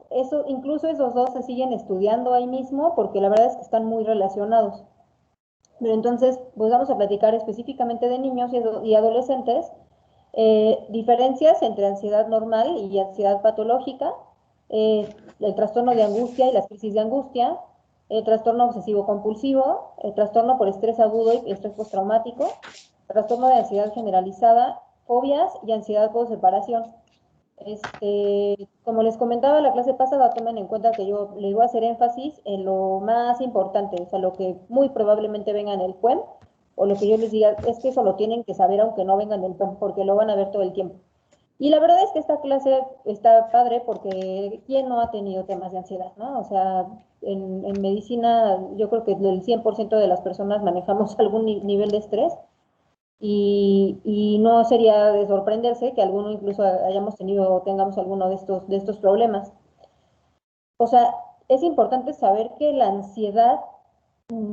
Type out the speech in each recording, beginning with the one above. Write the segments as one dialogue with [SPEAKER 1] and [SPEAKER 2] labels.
[SPEAKER 1] Eso, incluso esos dos se siguen estudiando ahí mismo porque la verdad es que están muy relacionados. Pero entonces, pues vamos a platicar específicamente de niños y adolescentes, diferencias entre ansiedad normal y ansiedad patológica, el trastorno de angustia y las crisis de angustia, el trastorno obsesivo compulsivo, el trastorno por estrés agudo y estrés postraumático, trastorno de ansiedad generalizada, fobias y ansiedad por separación. Como les comentaba la clase pasada, tomen en cuenta que yo les voy a hacer énfasis en lo más importante, o sea, lo que muy probablemente venga en el PUEM, o lo que yo les diga, es que eso lo tienen que saber aunque no vengan en el PUEM, porque lo van a ver todo el tiempo. Y la verdad es que esta clase está padre porque ¿quién no ha tenido temas de ansiedad, no? O sea, en medicina yo creo que el 100% de las personas manejamos algún nivel de estrés y no sería de sorprenderse que alguno incluso hayamos tenido o tengamos alguno de estos problemas. O sea, es importante saber que la ansiedad,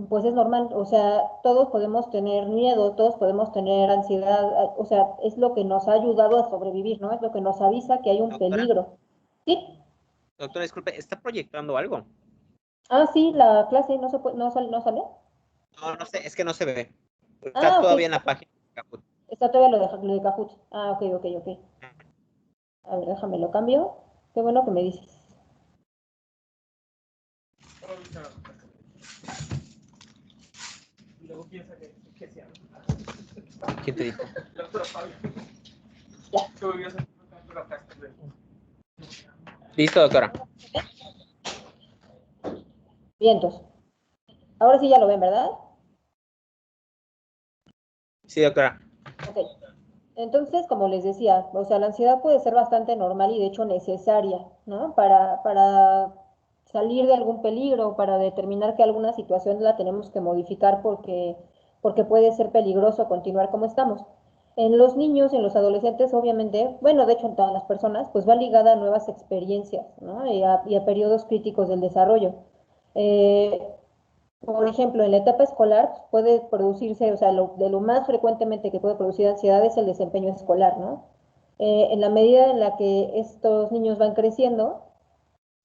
[SPEAKER 1] pues es normal, o sea, todos podemos tener miedo, todos podemos tener ansiedad, o sea, es lo que nos ha ayudado a sobrevivir, ¿no? Es lo que nos avisa que hay un
[SPEAKER 2] Doctora,
[SPEAKER 1] peligro. ¿Sí?
[SPEAKER 2] doctora, disculpe, ¿está proyectando algo?
[SPEAKER 1] Ah, sí, la clase no, no sale.
[SPEAKER 2] No, no sé, es que no se ve. Está
[SPEAKER 1] Ah, ok,
[SPEAKER 2] todavía en la página.
[SPEAKER 1] está todavía lo de Kahoot. Ah, ok, ok, ok. A ver, déjame lo cambio. Qué bueno que me dices.
[SPEAKER 2] ¿Quién te dijo?
[SPEAKER 1] Ya.
[SPEAKER 2] Listo, doctora.
[SPEAKER 1] Bien, entonces. Ahora sí ya lo ven, ¿verdad?
[SPEAKER 2] Sí, doctora.
[SPEAKER 1] Ok. Entonces, como les decía, o sea, la ansiedad puede ser bastante normal y de hecho necesaria, ¿no? Para salir de algún peligro, para determinar que alguna situación la tenemos que modificar porque puede ser peligroso continuar como estamos. En los niños, en los adolescentes, obviamente, bueno, de hecho en todas las personas, pues va ligada a nuevas experiencias, ¿no? Y a periodos críticos del desarrollo. Eh, por ejemplo, en la etapa escolar puede producirse, o sea, de lo más frecuentemente que puede producir ansiedad es el desempeño escolar, ¿no? En la medida en la que estos niños van creciendo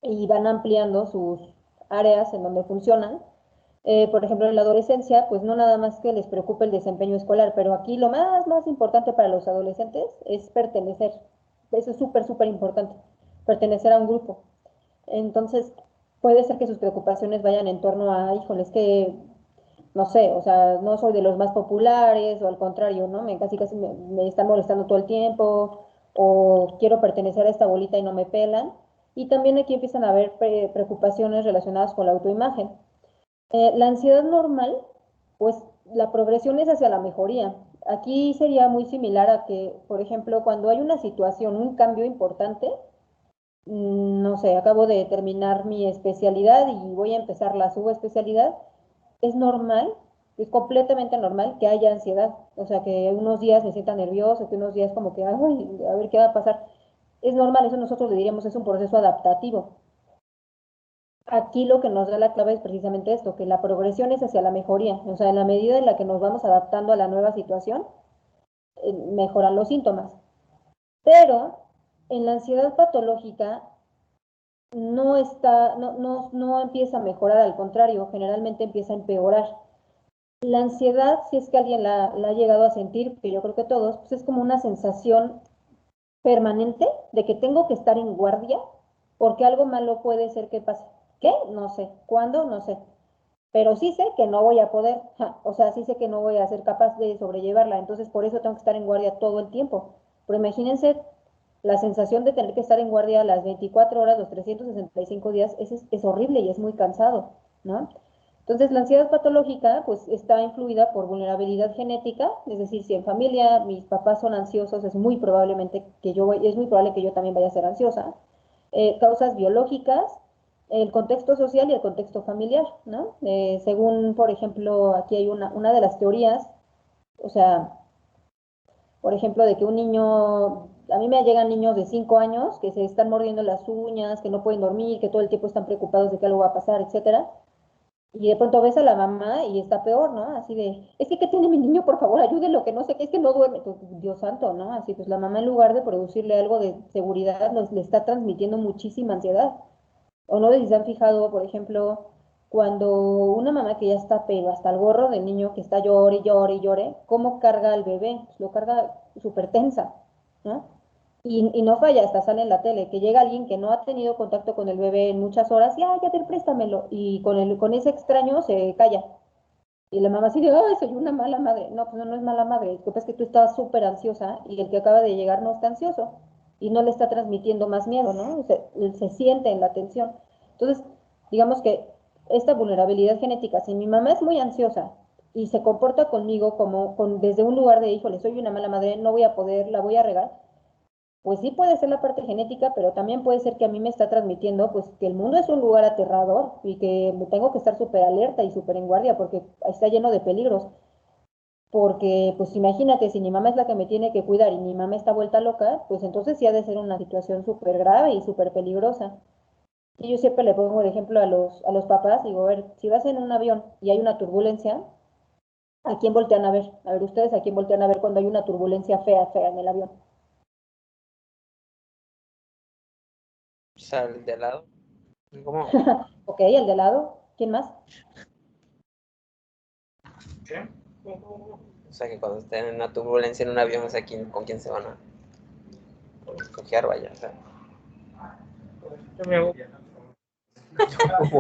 [SPEAKER 1] y van ampliando sus áreas en donde funcionan, por ejemplo, en la adolescencia, pues no nada más que les preocupe el desempeño escolar, pero aquí lo más importante para los adolescentes es pertenecer. Eso es súper, súper importante, pertenecer a un grupo. Entonces, puede ser que sus preocupaciones vayan en torno a, híjole, es que, no sé, o sea, no soy de los más populares, o al contrario, ¿no? Casi me están molestando todo el tiempo, o quiero pertenecer a esta bolita y no me pelan. Y también aquí empiezan a haber preocupaciones relacionadas con la autoimagen. La ansiedad normal, pues la progresión es hacia la mejoría. Aquí sería muy similar a que, por ejemplo, cuando hay una situación, un cambio importante, no sé, acabo de terminar mi especialidad y voy a empezar la subespecialidad, es normal, es completamente normal que haya ansiedad. O sea, que unos días me sienta nervioso, que unos días como que, ay, a ver qué va a pasar. Es normal, eso nosotros le diríamos es un proceso adaptativo. Aquí lo que nos da la clave es precisamente esto, que la progresión es hacia la mejoría. O sea, en la medida en la que nos vamos adaptando a la nueva situación, mejoran los síntomas. Pero en la ansiedad patológica no empieza a mejorar, al contrario, generalmente empieza a empeorar. La ansiedad, si es que alguien la ha llegado a sentir, que yo creo que todos, pues es como una sensación permanente de que tengo que estar en guardia porque algo malo puede ser que pase. ¿Qué? No sé. ¿Cuándo? No sé. Pero sí sé que no voy a poder, o sea, sí sé que no voy a ser capaz de sobrellevarla, entonces por eso tengo que estar en guardia todo el tiempo. Pero imagínense la sensación de tener que estar en guardia las 24 horas, los 365 días, es horrible y es muy cansado, ¿no? Entonces, la ansiedad patológica, pues, está influida por vulnerabilidad genética, es decir, si en familia mis papás son ansiosos, es muy probable que yo también vaya a ser ansiosa. Causas biológicas, el contexto social y el contexto familiar, ¿no? Según, por ejemplo, aquí hay una de las teorías, o sea, por ejemplo, de que un niño, a mí me llegan niños de 5 años que se están mordiendo las uñas, que no pueden dormir, que todo el tiempo están preocupados de que algo va a pasar, etcétera. Y de pronto ves a la mamá y está peor, ¿no? Así de, es que, ¿qué tiene mi niño? Por favor, ayúdenlo, que no sé qué, es que no duerme. Pues, Dios santo, ¿no? Así, pues la mamá en lugar de producirle algo de seguridad, le está transmitiendo muchísima ansiedad. O no sé si se han fijado, por ejemplo, cuando una mamá que ya está pero hasta el gorro del niño que está llore, y llore y llore, ¿cómo carga al bebé? Pues lo carga súper tensa, ¿no? Y no falla, hasta sale en la tele, que llega alguien que no ha tenido contacto con el bebé en muchas horas y, ya, ver, préstamelo. Y con ese extraño se calla. Y la mamá así de, ay, soy una mala madre. No, pues no, no es mala madre. Lo que pasa es que tú estabas súper ansiosa y el que acaba de llegar no está ansioso y no le está transmitiendo más miedo, ¿no? Se siente en la tensión. Entonces, digamos que esta vulnerabilidad genética, si mi mamá es muy ansiosa y se comporta conmigo como desde un lugar de, híjole, soy una mala madre, no voy a poder, la voy a regar, pues sí puede ser la parte genética, pero también puede ser que a mí me está transmitiendo pues que el mundo es un lugar aterrador y que me tengo que estar súper alerta y súper en guardia porque está lleno de peligros. Porque pues imagínate, si mi mamá es la que me tiene que cuidar y mi mamá está vuelta loca, pues entonces sí ha de ser una situación súper grave y súper peligrosa. Y yo siempre le pongo de ejemplo a los papás, digo, a ver, si vas en un avión y hay una turbulencia, ¿a quién voltean a ver? A ver, ustedes a quién voltean a ver cuando hay una turbulencia fea, fea en el avión.
[SPEAKER 2] Sal de lado. ¿Cómo?
[SPEAKER 1] Ok, el de lado, ¿quién más?
[SPEAKER 2] O sea, que cuando estén en una turbulencia en un avión, o sea, con quién se van a cojear, vaya. O sea,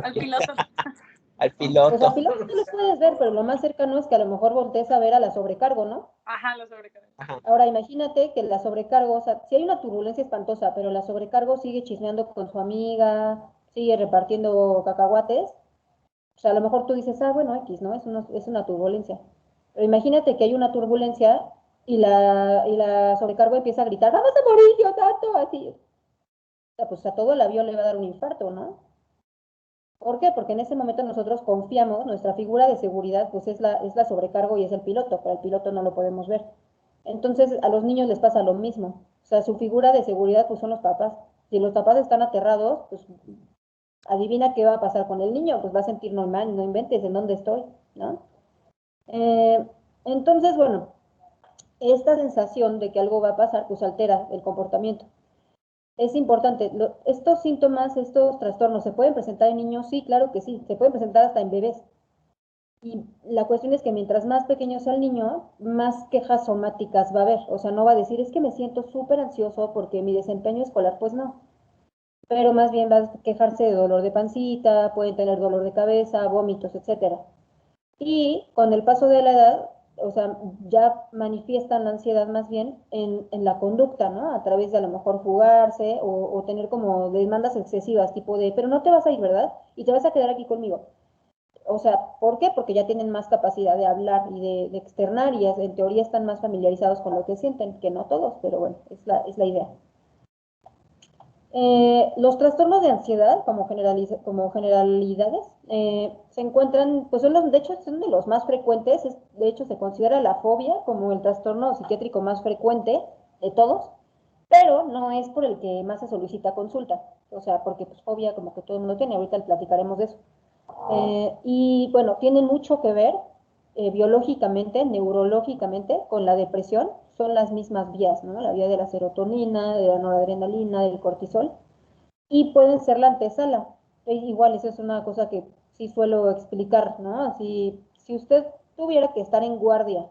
[SPEAKER 3] Al piloto.
[SPEAKER 2] al
[SPEAKER 1] Pues al
[SPEAKER 2] piloto.
[SPEAKER 1] piloto no lo puedes ver, pero lo más cercano es que a lo mejor voltees a ver a la sobrecargo, ¿no?
[SPEAKER 3] Ajá, la sobrecarga.
[SPEAKER 2] Ajá.
[SPEAKER 1] Ahora imagínate que la sobrecargo, o sea, si hay una turbulencia espantosa, pero la sobrecargo sigue chismeando con su amiga, sigue repartiendo cacahuates, pues a lo mejor tú dices, ah, bueno, X, ¿no? Es una turbulencia. Pero imagínate que hay una turbulencia y la sobrecargo empieza a gritar, vamos a morir, Dios santo, así. O sea, pues a todo el avión le va a dar un infarto, ¿no? ¿Por qué? Porque en ese momento nosotros confiamos, nuestra figura de seguridad pues es la sobrecargo y es el piloto, pero el piloto no lo podemos ver. Entonces a los niños les pasa lo mismo. O sea, su figura de seguridad pues son los papás. Si los papás están aterrados, pues adivina qué va a pasar con el niño, pues va a sentir normal, no inventes en dónde estoy, ¿no? Eh, entonces, bueno, esta sensación de que algo va a pasar pues altera el comportamiento. Es importante, estos síntomas, estos trastornos, ¿se pueden presentar en niños? Sí, claro que sí, se pueden presentar hasta en bebés. Y la cuestión es que mientras más pequeño sea el niño, más quejas somáticas va a haber. O sea, no va a decir, es que me siento súper ansioso porque mi desempeño escolar, pues no. Pero más bien va a quejarse de dolor de pancita, pueden tener dolor de cabeza, vómitos, etcétera. Y con el paso de la edad, o sea, ya manifiestan la ansiedad más bien en la conducta, ¿no? A través de a lo mejor fugarse o tener como demandas excesivas, tipo de, pero no te vas a ir, ¿verdad? Y te vas a quedar aquí conmigo. O sea, ¿por qué? Porque ya tienen más capacidad de hablar y de externar y en teoría están más familiarizados con lo que sienten, que no todos, pero bueno, es la idea. Los trastornos de ansiedad, como generalidades, se encuentran, pues de hecho, son de los más frecuentes, de hecho se considera la fobia como el trastorno psiquiátrico más frecuente de todos, pero no es por el que más se solicita consulta, o sea, porque pues fobia como que todo el mundo tiene, ahorita platicaremos de eso. Y bueno, tienen mucho que ver biológicamente, neurológicamente, con la depresión. Son las mismas vías, ¿no? La vía de la serotonina, de la noradrenalina, del cortisol. Y pueden ser la antesala. Igual, eso es una cosa que sí suelo explicar, ¿no? Así, si usted tuviera que estar en guardia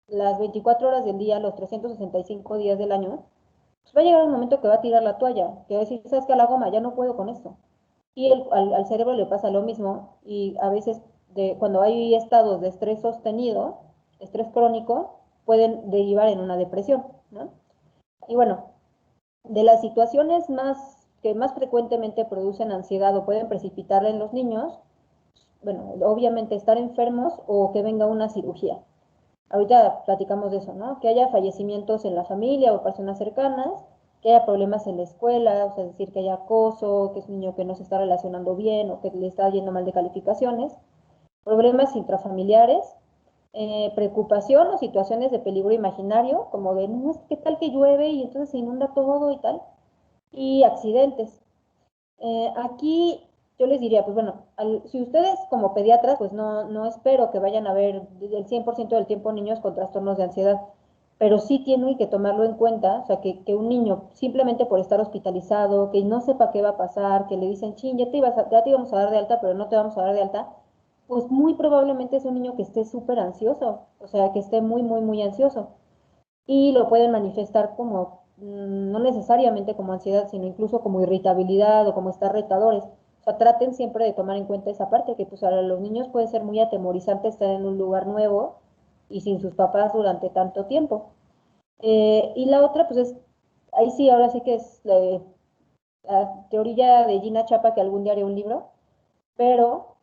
[SPEAKER 1] las 24 horas del día, los 365 días del año, pues va a llegar un momento que va a tirar la toalla, que va a decir, ¿sabes qué? A la goma, ya no puedo con esto. Y al cerebro le pasa lo mismo y a veces cuando hay estados de estrés sostenido, estrés crónico, pueden derivar en una depresión, ¿no? Y bueno, de las situaciones que más frecuentemente producen ansiedad o pueden precipitarla en los niños, bueno, obviamente estar enfermos o que venga una cirugía. Ahorita platicamos de eso, ¿no? Que haya fallecimientos en la familia o personas cercanas, que haya problemas en la escuela, o sea, es decir, que haya acoso, que es un niño que no se está relacionando bien o que le está yendo mal de calificaciones, problemas intrafamiliares, preocupación o situaciones de peligro imaginario, como de, no, es que tal que llueve y entonces se inunda todo y tal, y accidentes. Aquí yo les diría, pues bueno, si ustedes como pediatras, pues no espero que vayan a ver el 100% del tiempo niños con trastornos de ansiedad, pero sí tienen que tomarlo en cuenta, o sea, que un niño simplemente por estar hospitalizado, que no sepa qué va a pasar, que le dicen, chin, ya te íbamos a dar de alta, pero no te vamos a dar de alta, pues muy probablemente es un niño que esté súper ansioso, o sea, que esté muy, muy, muy ansioso. Y lo pueden manifestar como, no necesariamente como ansiedad, sino incluso como irritabilidad o como estar retadores. O sea, traten siempre de tomar en cuenta esa parte, que pues a los niños puede ser muy atemorizante estar en un lugar nuevo y sin sus papás durante tanto tiempo. Y la otra, pues es, ahí sí, ahora sí que es la teoría de Gina Chapa, que algún día haré un libro, pero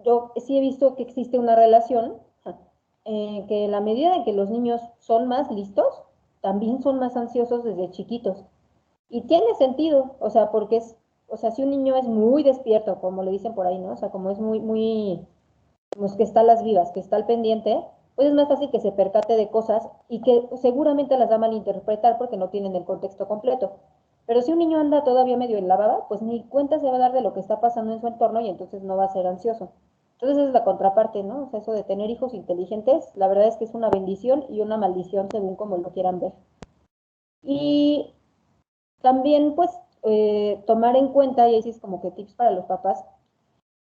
[SPEAKER 1] yo sí he visto que existe una relación que en la medida en que los niños son más listos, también son más ansiosos desde chiquitos. Y tiene sentido, o sea, porque o sea, si un niño es muy despierto, como le dicen por ahí, ¿no? O sea, como es como es que está a las vivas, que está al pendiente, pues es más fácil que se percate de cosas y que seguramente las va a malinterpretar porque no tienen el contexto completo. Pero si un niño anda todavía medio en la baba, pues ni cuenta se va a dar de lo que está pasando en su entorno y entonces no va a ser ansioso. Entonces esa es la contraparte, ¿no? O sea, eso de tener hijos inteligentes, la verdad es que es una bendición y una maldición según como lo quieran ver. Y también, pues, tomar en cuenta, y ahí sí es como que tips para los papás,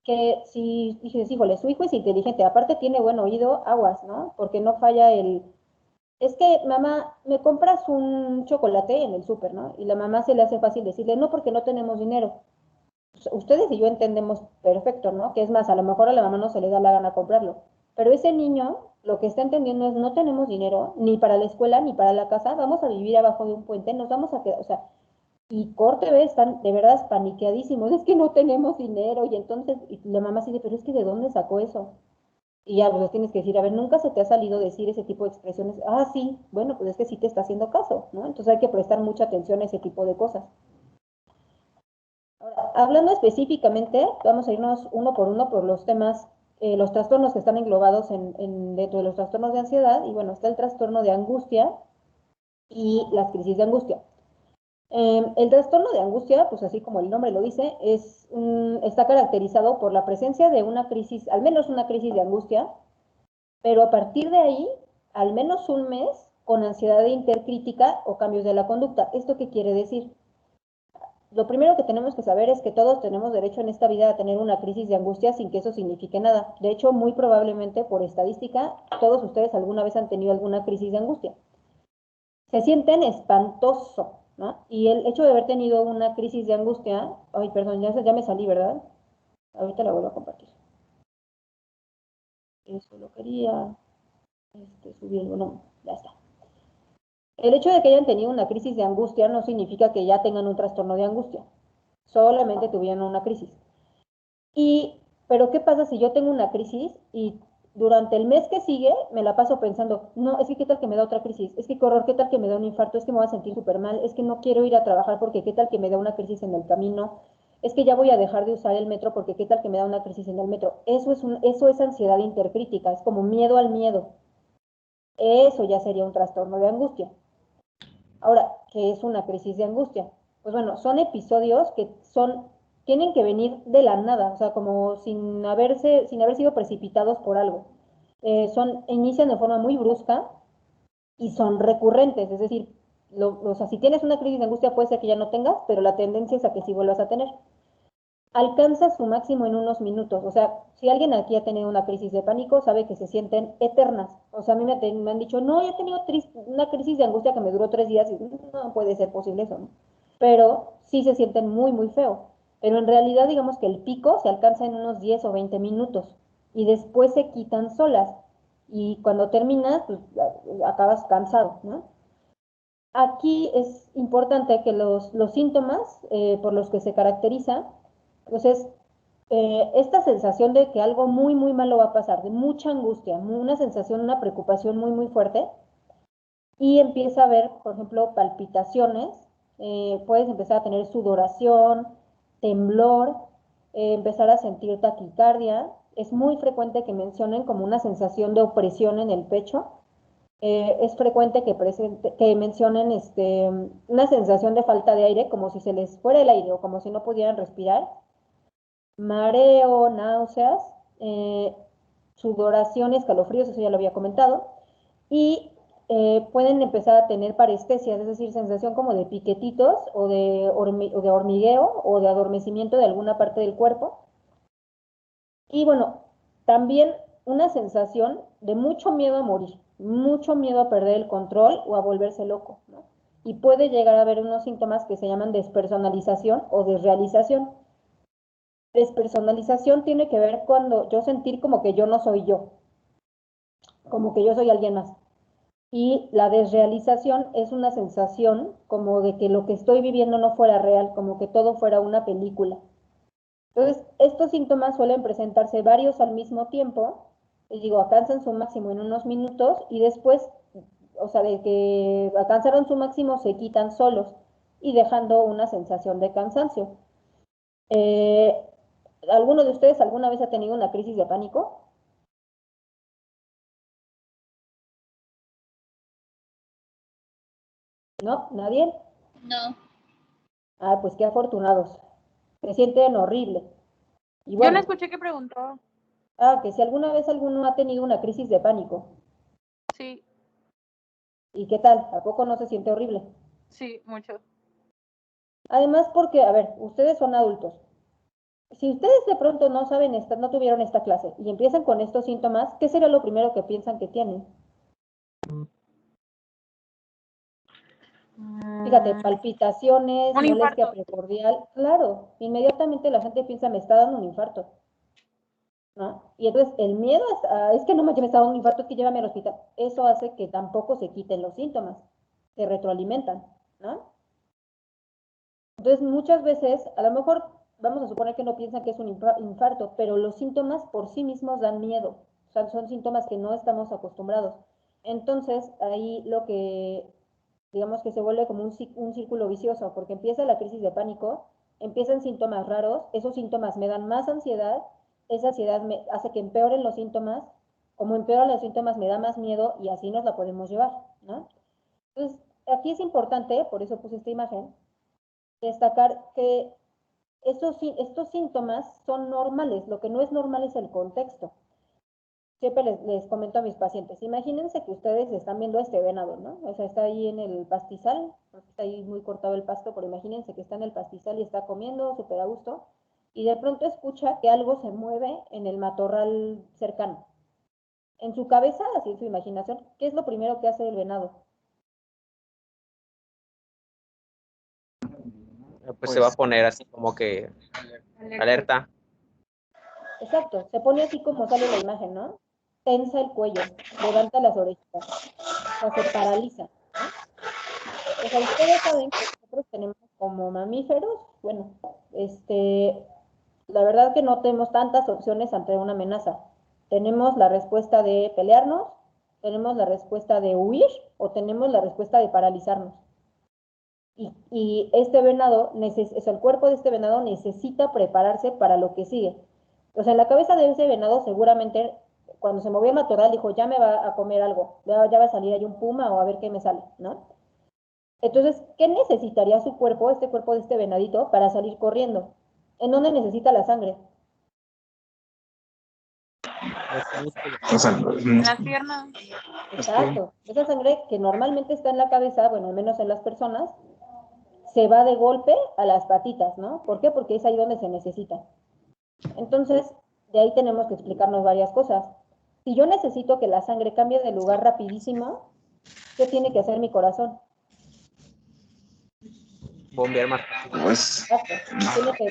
[SPEAKER 1] que si dices, híjole, su hijo es inteligente, aparte tiene buen oído, aguas, ¿no? Porque no falla es que mamá, me compras un chocolate en el súper, ¿no? Y la mamá se le hace fácil decirle, no, porque no tenemos dinero. Pues, ustedes y yo entendemos perfecto, ¿no? Que es más, a lo mejor a la mamá no se le da la gana comprarlo. Pero ese niño lo que está entendiendo es, no tenemos dinero, ni para la escuela, ni para la casa, vamos a vivir abajo de un puente, nos vamos a quedar, o sea, y corte ve, están de verdad paniqueadísimos, es que no tenemos dinero, y entonces y la mamá dice, pero es que ¿de dónde sacó eso? Y ya, pues les tienes que decir, a ver, nunca se te ha salido decir ese tipo de expresiones, ah, sí, bueno, pues es que sí te está haciendo caso, ¿no? Entonces hay que prestar mucha atención a ese tipo de cosas. Ahora, hablando específicamente, vamos a irnos uno por uno por los temas, los trastornos que están englobados dentro de los trastornos de ansiedad, y bueno, está el trastorno de angustia y las crisis de angustia. El trastorno de angustia, pues así como el nombre lo dice, está caracterizado por la presencia de una crisis, al menos una crisis de angustia, pero a partir de ahí, al menos un mes con ansiedad intercrítica o cambios de la conducta. ¿Esto qué quiere decir? Lo primero que tenemos que saber es que todos tenemos derecho en esta vida a tener una crisis de angustia sin que eso signifique nada. De hecho, muy probablemente por estadística, todos ustedes alguna vez han tenido alguna crisis de angustia. Se sienten espantoso, ¿no? Y el hecho de haber tenido una crisis de angustia, ay, perdón, ya me salí, ¿verdad? Ahorita la vuelvo a compartir. Eso lo quería subir, no, ya está. El hecho de que hayan tenido una crisis de angustia no significa que ya tengan un trastorno de angustia. Solamente tuvieron una crisis. Y, pero ¿qué pasa si yo tengo una crisis y durante el mes que sigue me la paso pensando, no, es que qué tal que me da otra crisis, es que qué horror, qué tal que me da un infarto, es que me voy a sentir súper mal, es que no quiero ir a trabajar porque qué tal que me da una crisis en el camino, es que ya voy a dejar de usar el metro porque qué tal que me da una crisis en el metro? Eso es ansiedad intercrítica, es como miedo al miedo. Eso ya sería un trastorno de angustia. Ahora, ¿qué es una crisis de angustia? Pues bueno, son episodios tienen que venir de la nada, o sea, como sin haber sido precipitados por algo. Inician de forma muy brusca y son recurrentes, es decir, o sea, si tienes una crisis de angustia puede ser que ya no tengas, pero la tendencia es a que sí vuelvas a tener. Alcanza su máximo en unos minutos, o sea, si alguien aquí ha tenido una crisis de pánico, sabe que se sienten eternas. O sea, a mí me han dicho, no, yo he tenido una crisis de angustia que me duró 3 días y no puede ser posible eso, ¿no? Pero sí se sienten muy, muy feo. Pero en realidad, digamos que el pico se alcanza en unos 10 o 20 minutos y después se quitan solas. Y cuando terminas, pues acabas cansado, ¿no? Aquí es importante que los síntomas por los que se caracteriza, pues es esta sensación de que algo muy, muy malo va a pasar, de mucha angustia, una sensación, una preocupación muy, muy fuerte, y empieza a haber, por ejemplo, palpitaciones, puedes empezar a tener sudoración, temblor, empezar a sentir taquicardia. Es muy frecuente que mencionen como una sensación de opresión en el pecho. Es frecuente que mencionen una sensación de falta de aire, como si se les fuera el aire o como si no pudieran respirar. mareo, náuseas, eh, sudoración, escalofríos, eso ya lo había comentado, y pueden empezar a tener parestesias, es decir, sensación como de piquetitos o de hormigueo o de adormecimiento de alguna parte del cuerpo. Y bueno, también una sensación de mucho miedo a morir, mucho miedo a perder el control o a volverse loco, ¿no? Y puede llegar a haber unos síntomas que se llaman despersonalización o desrealización. Despersonalización tiene que ver cuando yo sentir como que yo no soy yo, como que yo soy alguien más. Y la desrealización es una sensación como de que lo que estoy viviendo no fuera real, como que todo fuera una película. Entonces, estos síntomas suelen presentarse varios al mismo tiempo, y digo, alcanzan su máximo en unos minutos y después, o sea, de que alcanzaron su máximo, se quitan solos y dejando una sensación de cansancio. Eh, ¿Alguno de ustedes alguna vez ha tenido una crisis de pánico? ¿No? ¿Nadie?
[SPEAKER 3] No.
[SPEAKER 1] Ah, pues qué afortunados. Se sienten horrible. Y
[SPEAKER 3] Yo no
[SPEAKER 1] bueno,
[SPEAKER 3] escuché que preguntó.
[SPEAKER 1] que si alguna vez alguno ha tenido una crisis de pánico,
[SPEAKER 3] Sí,
[SPEAKER 1] ¿y qué tal? ¿A poco no se siente horrible?
[SPEAKER 3] sí, mucho.
[SPEAKER 1] Además, porque, a ver, ustedes son adultos. Si ustedes de pronto no saben no tuvieron esta clase y empiezan con estos síntomas, ¿qué sería lo primero que piensan que tienen? Fíjate, palpitaciones,
[SPEAKER 3] Un
[SPEAKER 1] molestia
[SPEAKER 3] infarto.
[SPEAKER 1] precordial, claro, inmediatamente la gente piensa, me está dando un infarto, ¿no? Y entonces el miedo es que no me está dando un infarto, es que llévame al hospital. Eso hace que tampoco se quiten los síntomas, se retroalimentan, ¿no? Entonces, muchas veces, a lo mejor vamos a suponer que no piensan que es un infarto, pero los síntomas por sí mismos dan miedo. O sea, son síntomas que no estamos acostumbrados. Entonces, ahí lo que, digamos que se vuelve como un círculo vicioso, porque empieza la crisis de pánico, empiezan síntomas raros, esos síntomas me dan más ansiedad, esa ansiedad me hace que empeoren los síntomas, como empeoran los síntomas me da más miedo y así nos la podemos llevar, ¿no? Entonces, aquí es importante, por eso puse esta imagen, destacar que estos síntomas son normales, lo que no es normal es el contexto. Siempre les comento a mis pacientes, imagínense que ustedes están viendo este venado, ¿no? O sea, está ahí en el pastizal, está ahí muy cortado el pasto, pero imagínense que está en el pastizal y está comiendo súper a gusto, y de pronto escucha que algo se mueve en el matorral cercano. En su cabeza, así en su imaginación, ¿qué es lo primero que hace el venado?
[SPEAKER 2] Pues se va a poner así como que alerta.
[SPEAKER 1] Exacto, se pone así como sale la imagen, ¿no? Tensa el cuello, levanta las orejitas, o sea, se paraliza, ¿no? O sea, ustedes saben que nosotros tenemos como mamíferos, bueno, la verdad que no tenemos tantas opciones ante una amenaza. Tenemos la respuesta de pelearnos, tenemos la respuesta de huir o tenemos la respuesta de paralizarnos. Y este venado, o sea, el cuerpo de este venado necesita prepararse para lo que sigue. O sea, en la cabeza de ese venado seguramente cuando se movió el matorral dijo, ya me va a comer algo, ya va a salir ahí un puma o a ver qué me sale, ¿no? Entonces, ¿qué necesitaría su cuerpo, este cuerpo de este venadito, para salir corriendo? ¿En dónde necesita la sangre?
[SPEAKER 4] O sea,
[SPEAKER 3] En las piernas.
[SPEAKER 1] Exacto. Esa sangre que normalmente está en la cabeza, bueno, al menos en las personas, se va de golpe a las patitas, ¿no? ¿Por qué? Porque es ahí donde se necesita. Entonces, de ahí tenemos que explicarnos varias cosas. Si yo necesito que la sangre cambie de lugar rapidísimo, ¿qué tiene que hacer mi corazón?
[SPEAKER 2] Bombear más.
[SPEAKER 4] pues,
[SPEAKER 1] Exacto.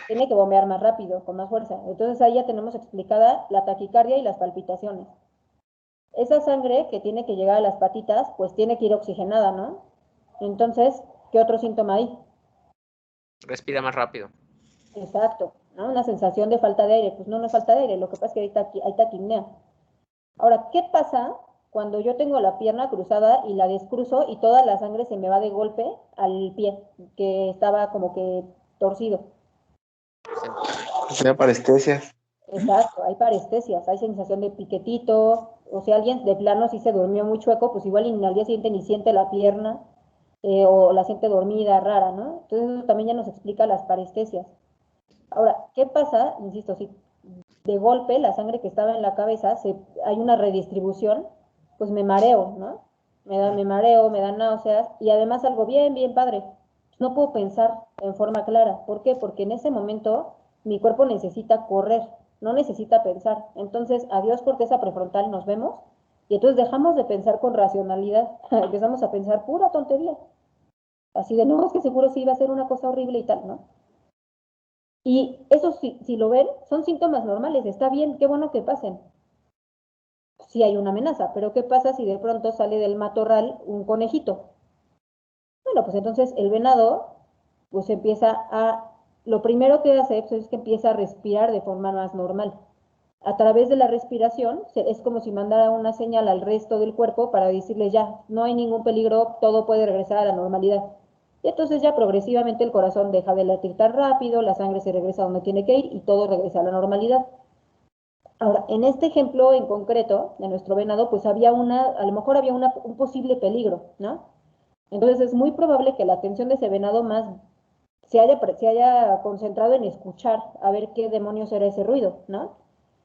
[SPEAKER 1] Tiene que bombear más rápido, con más fuerza. Entonces ahí ya tenemos explicada la taquicardia y las palpitaciones. Esa sangre que tiene que llegar a las patitas, pues tiene que ir oxigenada, ¿no? Entonces, ¿qué otro síntoma hay?
[SPEAKER 2] Respira más rápido.
[SPEAKER 1] Exacto, ¿no? Una sensación de falta de aire. Pues no, no es falta de aire, lo que pasa es que hay taquipnea. Ahora, ¿qué pasa cuando yo tengo la pierna cruzada y la descruzo y toda la sangre se me va de golpe al pie, que estaba como que torcido?
[SPEAKER 4] sería parestesia.
[SPEAKER 1] Exacto, hay parestesias, hay sensación de piquetito, o si alguien de plano sí se durmió muy chueco, pues igual al día siguiente ni siente la pierna, o la siente dormida, rara, ¿no? Entonces eso también ya nos explica las parestesias. Ahora, ¿qué pasa? Insisto, si de golpe la sangre que estaba en la cabeza, hay una redistribución, pues me mareo, ¿no? Me mareo, me dan náuseas y además algo bien, bien padre. No puedo pensar en forma clara. ¿Por qué? Porque en ese momento mi cuerpo necesita correr, no necesita pensar. Entonces, adiós corteza prefrontal, nos vemos. Y entonces dejamos de pensar con racionalidad, empezamos a pensar pura tontería. Así de, no, es que seguro sí iba a ser una cosa horrible y tal, ¿no? Y eso, si lo ven, son síntomas normales, está bien, qué bueno que pasen. Sí hay una amenaza, pero ¿qué pasa si de pronto sale del matorral un conejito? Bueno, pues entonces el venado, pues lo primero que hace pues, es que empieza a respirar de forma más normal. A través de la respiración, es como si mandara una señal al resto del cuerpo para decirle ya, no hay ningún peligro, todo puede regresar a la normalidad. Y entonces ya progresivamente el corazón deja de latir tan rápido, la sangre se regresa donde tiene que ir y todo regresa a la normalidad. Ahora, en este ejemplo en concreto de nuestro venado, pues a lo mejor había un posible peligro, ¿no? Entonces es muy probable que la atención de ese venado más se haya concentrado en escuchar, a ver qué demonios era ese ruido, ¿no?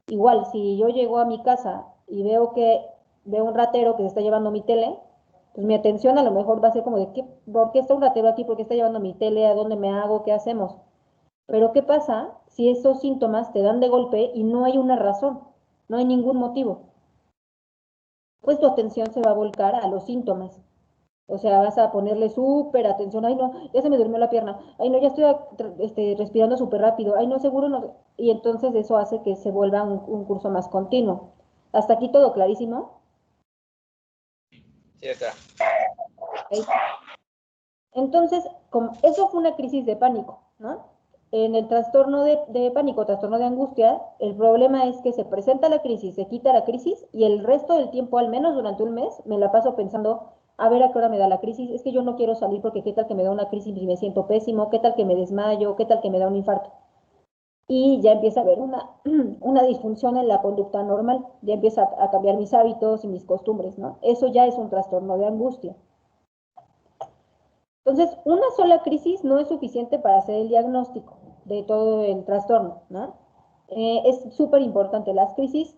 [SPEAKER 1] Igual, si yo llego a mi casa y veo un ratero que se está llevando mi tele, pues mi atención a lo mejor va a ser como de, ¿por qué está un ratero aquí? ¿Por qué está llevando mi tele? ¿A dónde me hago? ¿Qué hacemos? Pero ¿qué pasa si esos síntomas te dan de golpe y no hay una razón, no hay ningún motivo? Pues tu atención se va a volcar a los síntomas. O sea, vas a ponerle súper atención. Ay, no, ya se me durmió la pierna. Ay, no, ya estoy respirando súper rápido. Ay, no, seguro no. Y entonces eso hace que se vuelva un curso más continuo. Hasta aquí todo clarísimo.
[SPEAKER 2] Sí, acá.
[SPEAKER 1] ¿Ok? Entonces, eso fue una crisis de pánico, ¿no? En el trastorno de pánico, trastorno de angustia, el problema es que se presenta la crisis, se quita la crisis y el resto del tiempo, al menos durante un mes, me la paso pensando, a ver a qué hora me da la crisis, es que yo no quiero salir porque qué tal que me da una crisis y me siento pésimo, qué tal que me desmayo, qué tal que me da un infarto. Y ya empieza a haber una disfunción en la conducta normal, ya empieza a cambiar mis hábitos y mis costumbres, ¿no? Eso ya es un trastorno de angustia. Entonces, una sola crisis no es suficiente para hacer el diagnóstico de todo el trastorno, ¿no? Es súper importante, las crisis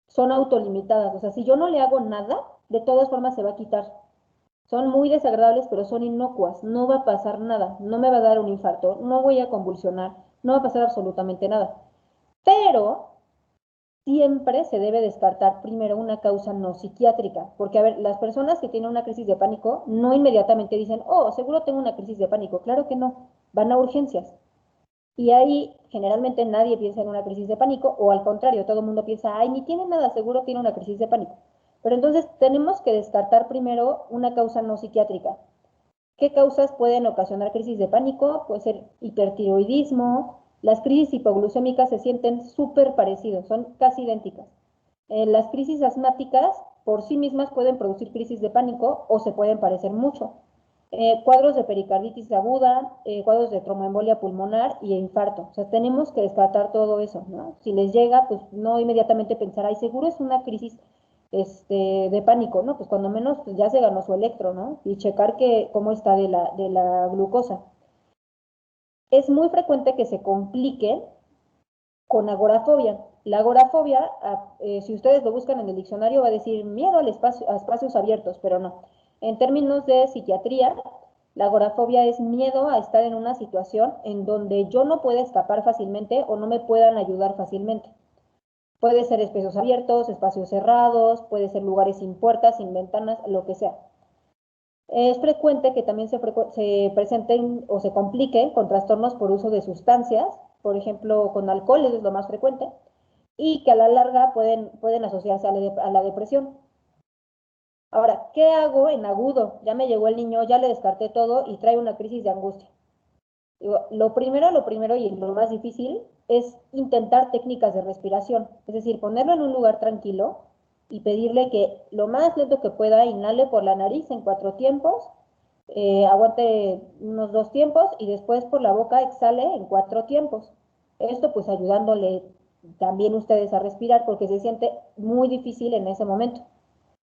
[SPEAKER 1] son autolimitadas, o sea, si yo no le hago nada, de todas formas se va a quitar. Son muy desagradables, pero son inocuas, no va a pasar nada, no me va a dar un infarto, no voy a convulsionar, no va a pasar absolutamente nada. Pero siempre se debe descartar primero una causa no psiquiátrica, porque a ver, las personas que tienen una crisis de pánico no inmediatamente dicen, oh, seguro tengo una crisis de pánico, claro que no, van a urgencias. Y ahí generalmente nadie piensa en una crisis de pánico, o al contrario, todo el mundo piensa, ay, ni tiene nada, seguro tiene una crisis de pánico. Pero entonces tenemos que descartar primero una causa no psiquiátrica. ¿Qué causas pueden ocasionar crisis de pánico? Puede ser hipertiroidismo. Las crisis hipoglucémicas se sienten súper parecidos, son casi idénticas. Las crisis asmáticas por sí mismas pueden producir crisis de pánico o se pueden parecer mucho. Cuadros de pericarditis aguda, cuadros de tromboembolia pulmonar y infarto. O sea, tenemos que descartar todo eso, ¿no? Si les llega, pues no inmediatamente pensar, ay, seguro es una crisis de pánico, ¿no? Pues cuando menos pues ya se ganó su electro, ¿no? Y checar cómo está de la glucosa. Es muy frecuente que se complique con agorafobia. La agorafobia, si ustedes lo buscan en el diccionario, va a decir miedo a espacios abiertos, pero no. En términos de psiquiatría, la agorafobia es miedo a estar en una situación en donde yo no pueda escapar fácilmente o no me puedan ayudar fácilmente. Puede ser espacios abiertos, espacios cerrados, puede ser lugares sin puertas, sin ventanas, lo que sea. Es frecuente que también se presenten o se compliquen con trastornos por uso de sustancias, por ejemplo, con alcohol es lo más frecuente, y que a la larga pueden asociarse a la depresión. Ahora, ¿qué hago en agudo? Ya me llegó el niño, ya le descarté todo y trae una crisis de angustia. Digo, lo primero y lo más difícil es intentar técnicas de respiración, es decir, ponerlo en un lugar tranquilo y pedirle que lo más lento que pueda inhale por la nariz en 4 tiempos, aguante unos 2 tiempos y después por la boca exhale en 4 tiempos. Esto pues ayudándole también ustedes a respirar porque se siente muy difícil en ese momento.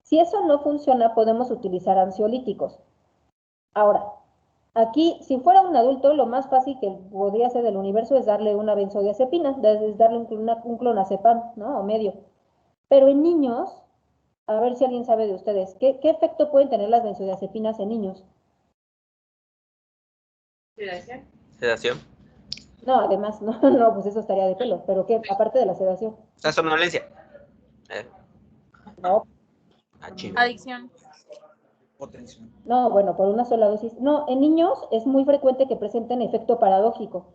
[SPEAKER 1] Si eso no funciona, podemos utilizar ansiolíticos. Ahora, Aquí, si fuera un adulto, lo más fácil que podría hacer del universo es darle una benzodiazepina, es darle un clonazepam, ¿no? O medio. Pero en niños, a ver si alguien sabe de ustedes, ¿qué efecto pueden tener las benzodiazepinas en niños?
[SPEAKER 2] Sedación.
[SPEAKER 1] No, además, no, pues eso estaría de pelo, pero ¿qué? Aparte de la sedación.
[SPEAKER 2] O sea, somnolencia.
[SPEAKER 1] No,
[SPEAKER 2] Chido.
[SPEAKER 3] Adicción.
[SPEAKER 4] Potencia.
[SPEAKER 1] no, bueno, por una sola dosis. No, en niños es muy frecuente que presenten efecto paradójico.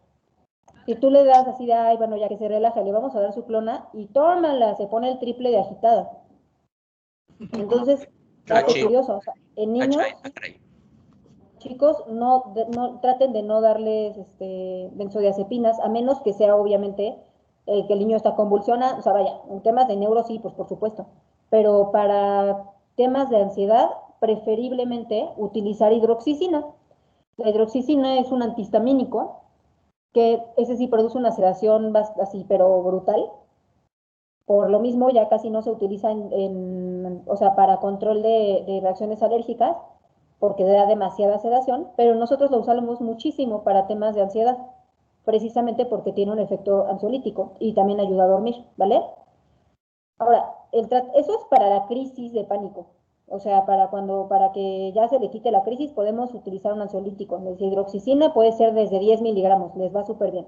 [SPEAKER 1] Si tú le das así de, ay, bueno, ya que se relaja, le vamos a dar su clona y tómala, se pone el triple de agitada. Entonces, dato
[SPEAKER 2] Chido.
[SPEAKER 1] curioso, o sea, en niños,
[SPEAKER 2] Caray.
[SPEAKER 1] chicos, no traten de no darles benzodiazepinas, a menos que sea obviamente que el niño está convulsionando, o sea, vaya, en temas de neuro sí, pues por supuesto, pero para temas de ansiedad, preferiblemente utilizar hidroxicina. La hidroxicina es un antihistamínico que ese sí produce una sedación así, pero brutal. Por lo mismo ya casi no se utiliza o sea, para control de reacciones alérgicas, porque da demasiada sedación, pero nosotros lo usamos muchísimo para temas de ansiedad, precisamente porque tiene un efecto ansiolítico y también ayuda a dormir, ¿vale? Ahora, eso es para la crisis de pánico. O sea, para que ya se le quite la crisis, podemos utilizar un ansiolítico. La hidroxicina puede ser desde 10 miligramos, les va súper bien.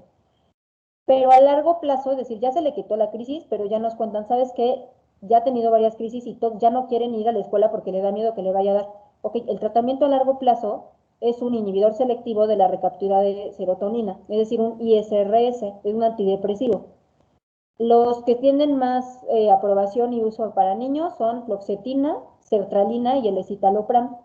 [SPEAKER 1] Pero a largo plazo, es decir, ya se le quitó la crisis, pero ya nos cuentan, ¿sabes qué? Ya ha tenido varias crisis y ya no quieren ir a la escuela porque le da miedo que le vaya a dar. Ok, el tratamiento a largo plazo es un inhibidor selectivo de la recaptura de serotonina, es decir, un ISRS, es un antidepresivo. Los que tienen más aprobación y uso para niños son fluoxetina, sertralina y el escitalopram.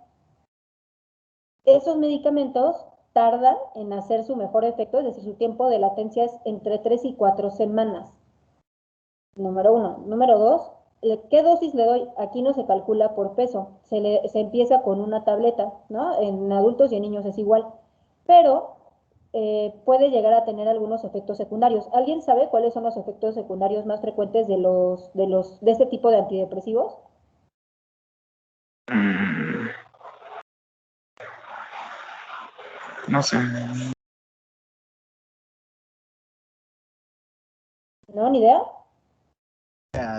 [SPEAKER 1] Esos medicamentos tardan en hacer su mejor efecto, es decir, su tiempo de latencia es entre 3 y 4 semanas. Número 1. Número 2, ¿qué dosis le doy? Aquí no se calcula por peso, se empieza con una tableta, ¿no? En adultos y en niños es igual, pero puede llegar a tener algunos efectos secundarios. ¿Alguien sabe cuáles son los efectos secundarios más frecuentes de este tipo de antidepresivos?
[SPEAKER 5] No sé.
[SPEAKER 1] ¿No? ¿Ni idea?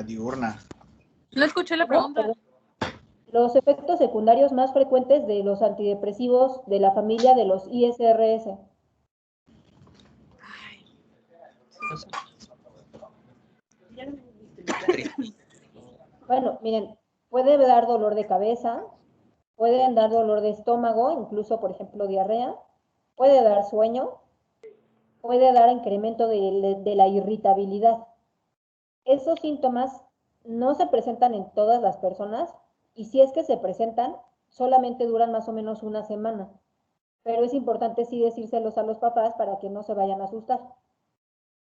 [SPEAKER 4] Diurna.
[SPEAKER 3] No escuché la
[SPEAKER 1] No,
[SPEAKER 3] pregunta.
[SPEAKER 1] perdón. Los efectos secundarios más frecuentes de los antidepresivos de la familia de los ISRS. Bueno, miren, puede dar dolor de cabeza, pueden dar dolor de estómago, incluso, por ejemplo, diarrea, puede dar sueño, puede dar incremento de la irritabilidad. Esos síntomas no se presentan en todas las personas y si es que se presentan, solamente duran más o menos una semana. Pero es importante sí decírselos a los papás para que no se vayan a asustar.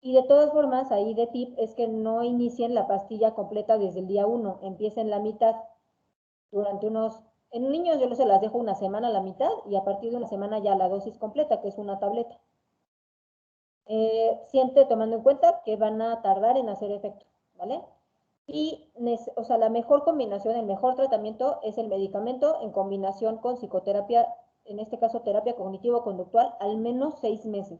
[SPEAKER 1] Y de todas formas, ahí de tip es que no inicien la pastilla completa desde el día 1, empiecen la mitad durante en niños yo se las dejo una semana a la mitad y a partir de una semana ya la dosis completa, que es una tableta. Siente tomando en cuenta que van a tardar en hacer efecto, ¿vale? Y, o sea, la mejor combinación, el mejor tratamiento es el medicamento en combinación con psicoterapia, en este caso terapia cognitivo-conductual, al menos 6 meses.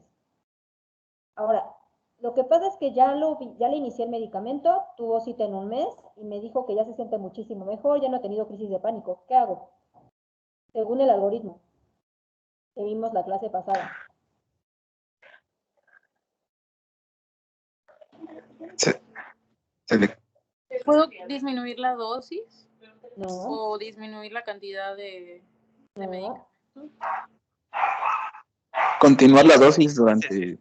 [SPEAKER 1] Ahora, lo que pasa es que ya le inicié el medicamento, tuvo cita en un mes y me dijo que ya se siente muchísimo mejor, ya no ha tenido crisis de pánico. ¿Qué hago? Según el algoritmo que vimos la clase pasada.
[SPEAKER 3] ¿Puedo disminuir la dosis
[SPEAKER 1] No,
[SPEAKER 3] o disminuir la cantidad de medicamentos?
[SPEAKER 5] Continuar la dosis durante...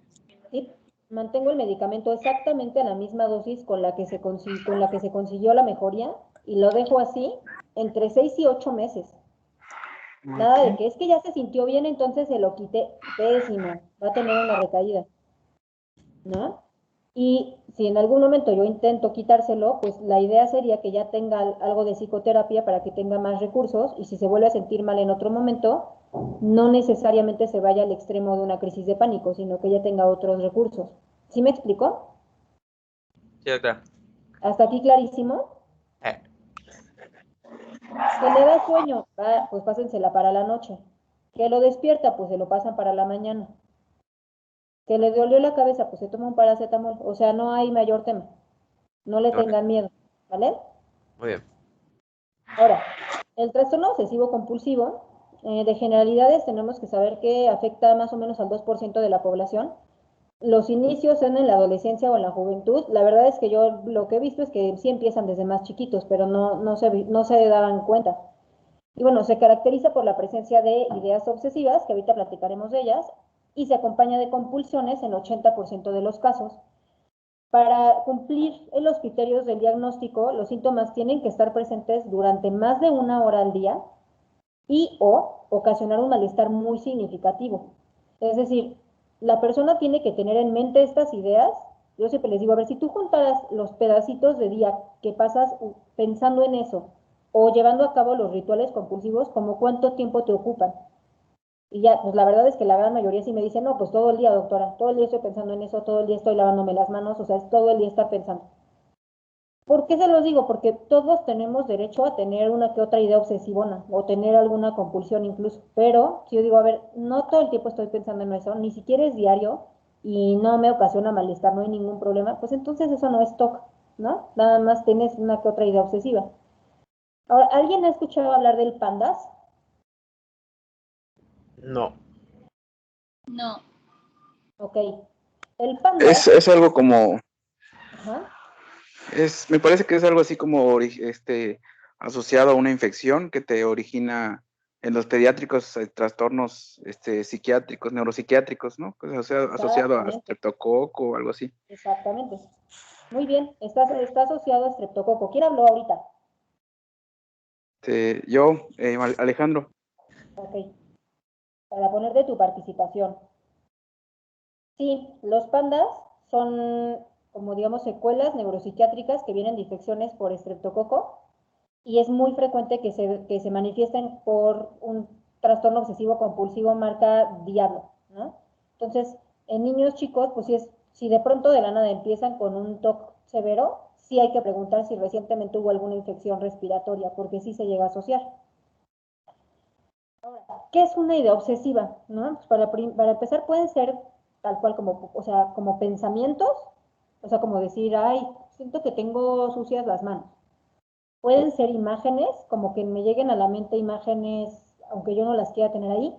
[SPEAKER 1] Sí, mantengo el medicamento exactamente a la misma dosis con la que se consiguió la mejoría y lo dejo así entre 6 y 8 meses. Nada de que es que ya se sintió bien, entonces se lo quité. Pésimo, va a tener una recaída, ¿no? Y si en algún momento yo intento quitárselo, pues la idea sería que ya tenga algo de psicoterapia para que tenga más recursos y si se vuelve a sentir mal en otro momento, no necesariamente se vaya al extremo de una crisis de pánico, sino que ya tenga otros recursos. ¿Sí me explico?
[SPEAKER 2] Sí, doctora.
[SPEAKER 1] ¿Hasta aquí clarísimo? ¿Que le da sueño? Pues pásensela para la noche. Que lo despierta, pues se lo pasan para la mañana. Que le dolió la cabeza, pues se toma un paracetamol. O sea, no hay mayor tema. No le
[SPEAKER 2] Vale,
[SPEAKER 1] tengan miedo, ¿vale?
[SPEAKER 2] muy bien.
[SPEAKER 1] Ahora, el trastorno obsesivo compulsivo, de generalidades tenemos que saber que afecta más o menos al 2% de la población. Los inicios son en la adolescencia o en la juventud. La verdad es que yo lo que he visto es que sí empiezan desde más chiquitos, pero no se daban cuenta. Y bueno, se caracteriza por la presencia de ideas obsesivas, que ahorita platicaremos de ellas, y se acompaña de compulsiones en 80% de los casos. Para cumplir los criterios del diagnóstico, los síntomas tienen que estar presentes durante más de 1 hora al día y o ocasionar un malestar muy significativo. Es decir, la persona tiene que tener en mente estas ideas. Yo siempre les digo, a ver, si tú juntaras los pedacitos de día que pasas pensando en eso o llevando a cabo los rituales compulsivos, ¿como cuánto tiempo te ocupan? Y ya, pues la verdad es que la gran mayoría sí me dice, no, pues todo el día, doctora, todo el día estoy pensando en eso, todo el día estoy lavándome las manos, o sea, es todo el día estar pensando. ¿Por qué se los digo? Porque todos tenemos derecho a tener una que otra idea obsesivona o tener alguna compulsión incluso. Pero si yo digo, a ver, no todo el tiempo estoy pensando en eso, ni siquiera es diario y no me ocasiona malestar, no hay ningún problema, pues entonces eso no es TOC, ¿no? Nada más tienes una que otra idea obsesiva. Ahora, ¿alguien ha escuchado hablar del PANDAS?
[SPEAKER 2] No.
[SPEAKER 3] No.
[SPEAKER 1] Ok. El PANDAS,
[SPEAKER 5] Es algo como,
[SPEAKER 1] ajá,
[SPEAKER 5] me parece que es algo así como asociado a una infección que te origina en los pediátricos trastornos psiquiátricos, neuropsiquiátricos, ¿no? Pues, asociado a
[SPEAKER 1] exactamente,
[SPEAKER 5] streptococo o algo así.
[SPEAKER 1] exactamente. Muy bien, está asociado a estreptococo. ¿Quién habló ahorita?
[SPEAKER 5] Yo, Alejandro,
[SPEAKER 1] Ok, para poner de tu participación. Sí, los pandas son, como digamos, secuelas neuropsiquiátricas que vienen de infecciones por estreptococo y es muy frecuente que se manifiesten por un trastorno obsesivo compulsivo marca diablo, ¿no? Entonces, en niños chicos, pues si de pronto de la nada empiezan con un TOC severo, sí hay que preguntar si recientemente hubo alguna infección respiratoria, porque sí se llega a asociar. ¿Qué es una idea obsesiva? ¿No? Pues para empezar pueden ser tal cual como, o sea, como pensamientos, o sea, como decir, ay, siento que tengo sucias las manos. Pueden ser imágenes, como que me lleguen a la mente imágenes, aunque yo no las quiera tener ahí,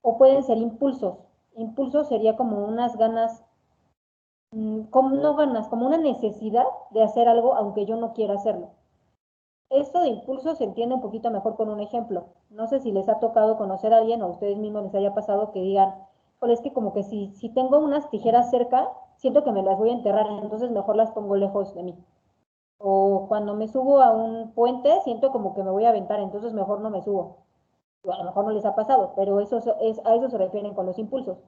[SPEAKER 1] o pueden ser impulsos. Impulsos sería como unas ganas, como no ganas, como una necesidad de hacer algo aunque yo no quiera hacerlo. Esto de impulso se entiende un poquito mejor con un ejemplo. No sé si les ha tocado conocer a alguien o a ustedes mismos les haya pasado que digan, pues es que como que si tengo unas tijeras cerca, siento que me las voy a enterrar, entonces mejor las pongo lejos de mí. O cuando me subo a un puente, siento como que me voy a aventar, entonces mejor no me subo. O a lo mejor no les ha pasado, pero a eso se refieren con los impulsos.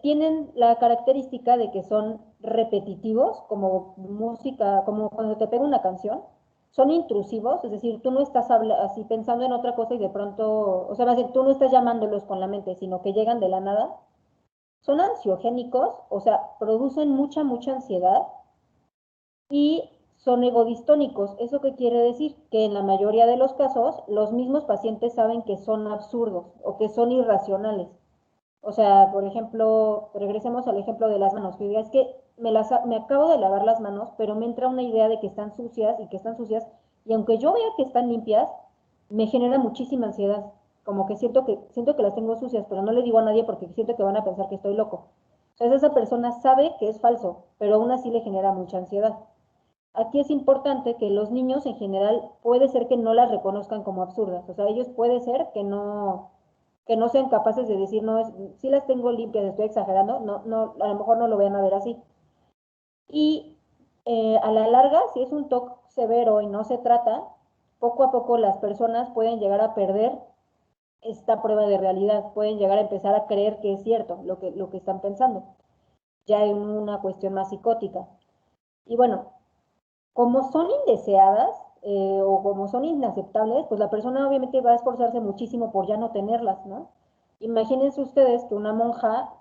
[SPEAKER 1] Tienen la característica de que son repetitivos, como música, como cuando te pega una canción, son intrusivos, es decir, tú no estás así pensando en otra cosa y de pronto, o sea, más bien, tú no estás llamándolos con la mente, sino que llegan de la nada. Son ansiogénicos, o sea, producen mucha ansiedad y son egodistónicos. ¿Eso qué quiere decir? Que en la mayoría de los casos, los mismos pacientes saben que son absurdos o que son irracionales. O sea, por ejemplo, regresemos al ejemplo de las manos, que diga, es que me acabo de lavar las manos, pero me entra una idea de que están sucias y que están sucias, y aunque yo vea que están limpias, me genera muchísima ansiedad, como que siento que las tengo sucias, pero no le digo a nadie porque siento que van a pensar que estoy loco. Entonces esa persona sabe que es falso, pero aún así le genera mucha ansiedad. Aquí es importante que los niños en general puede ser que no las reconozcan como absurdas, o sea, ellos puede ser que no sean capaces de decir, no, sí las tengo limpias, estoy exagerando, a lo mejor no lo vayan a ver así. Y a la larga, si es un TOC severo y no se trata, poco a poco las personas pueden llegar a perder esta prueba de realidad, pueden llegar a empezar a creer que es cierto lo que están pensando, ya en una cuestión más psicótica. Y bueno, como son indeseadas o como son inaceptables, pues la persona obviamente va a esforzarse muchísimo por ya no tenerlas, ¿no? Imagínense ustedes que una monja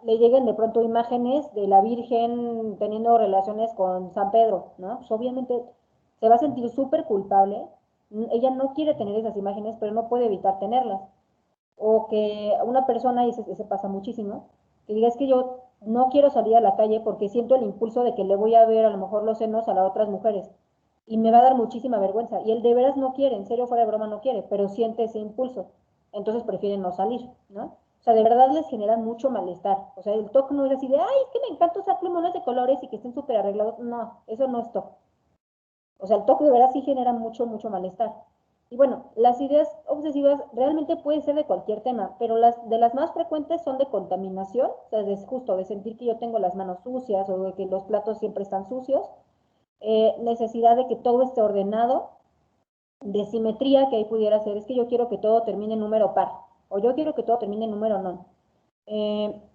[SPEAKER 1] le lleguen de pronto imágenes de la Virgen teniendo relaciones con San Pedro, ¿no? Pues obviamente se va a sentir súper culpable ella no quiere tener esas imágenes, pero no puede evitar tenerlas. O que una persona, y ese pasa muchísimo, que diga, es que yo no quiero salir a la calle porque siento el impulso de que le voy a ver a lo mejor los senos a las otras mujeres y me va a dar muchísima vergüenza. Y él de veras no quiere, en serio, fuera de broma no quiere, pero siente ese impulso. Entonces prefieren no salir, ¿no? O sea, de verdad les genera mucho malestar. O sea, el TOC no es así de, ay, es que me encanta usar plumones de colores y que estén súper arreglados. No, eso no es TOC. O sea, el TOC de verdad sí genera mucho, mucho malestar. Y bueno, las ideas obsesivas realmente pueden ser de cualquier tema, pero las más frecuentes son de contaminación, o sea, es justo de sentir que yo tengo las manos sucias o de que los platos siempre están sucios, necesidad de que todo esté ordenado, de simetría que ahí pudiera ser, es que yo quiero que todo termine en número par, o yo quiero que todo termine en número non.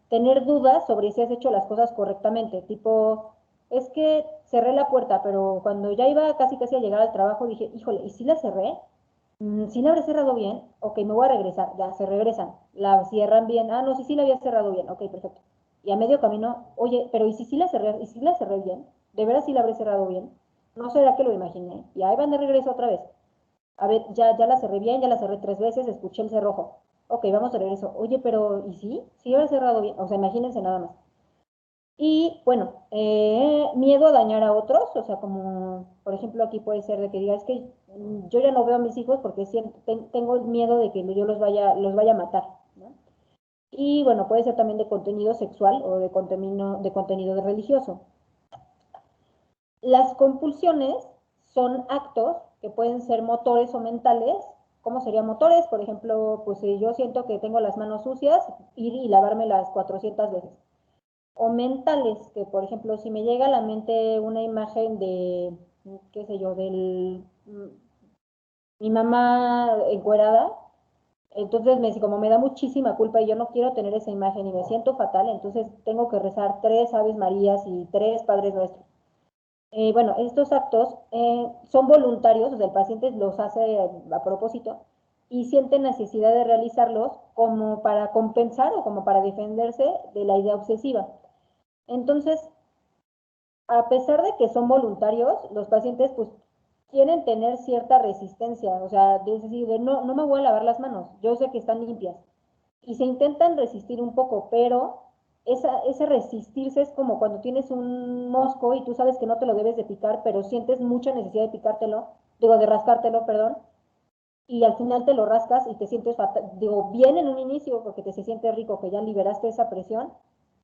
[SPEAKER 1] Tener dudas sobre si has hecho las cosas correctamente, tipo, es que cerré la puerta, pero cuando ya iba casi casi a llegar al trabajo dije, híjole, ¿y si la cerré? ¿Sí la habré cerrado bien? Ok, me voy a regresar, ya, se regresan, la cierran bien, ah, no, sí, sí la había cerrado bien, ok, perfecto. Y a medio camino, oye, pero ¿y si sí la cerré, y si la cerré bien? ¿De veras sí la habré cerrado bien? ¿No será que lo imaginé? Y ahí van de regreso otra vez. A ver, ya la cerré bien, ya la cerré 3 veces, escuché el cerrojo. Ok, vamos de regreso. Oye, pero ¿y sí? Sí habré cerrado bien. O sea, imagínense nada más. Y bueno, miedo a dañar a otros, o sea, como por ejemplo aquí puede ser de que diga, es que yo ya no veo a mis hijos porque tengo miedo de que yo los vaya a matar, ¿no? Y bueno, puede ser también de contenido sexual o de contenido religioso. Las compulsiones son actos que pueden ser motores o mentales. ¿Cómo serían motores? Por ejemplo, pues si yo siento que tengo las manos sucias, ir y lavármelas 400 veces. O mentales, que por ejemplo, si me llega a la mente una imagen de, qué sé yo, mi mamá encuerada, entonces como me da muchísima culpa y yo no quiero tener esa imagen y me siento fatal, entonces tengo que rezar 3 Aves Marías y 3 Padres Nuestros. Bueno, estos actos son voluntarios, o sea, el paciente los hace a propósito y siente necesidad de realizarlos como para compensar o como para defenderse de la idea obsesiva. Entonces, a pesar de que son voluntarios, los pacientes pues quieren tener cierta resistencia, o sea, es decir, no me voy a lavar las manos, yo sé que están limpias. Y se intentan resistir un poco, pero ese resistirse es como cuando tienes un mosco y tú sabes que no te lo debes de picar, pero sientes mucha necesidad de picártelo, digo, de rascártelo, perdón, y al final te lo rascas y te sientes fatal, digo, bien en un inicio porque se siente rico que ya liberaste esa presión,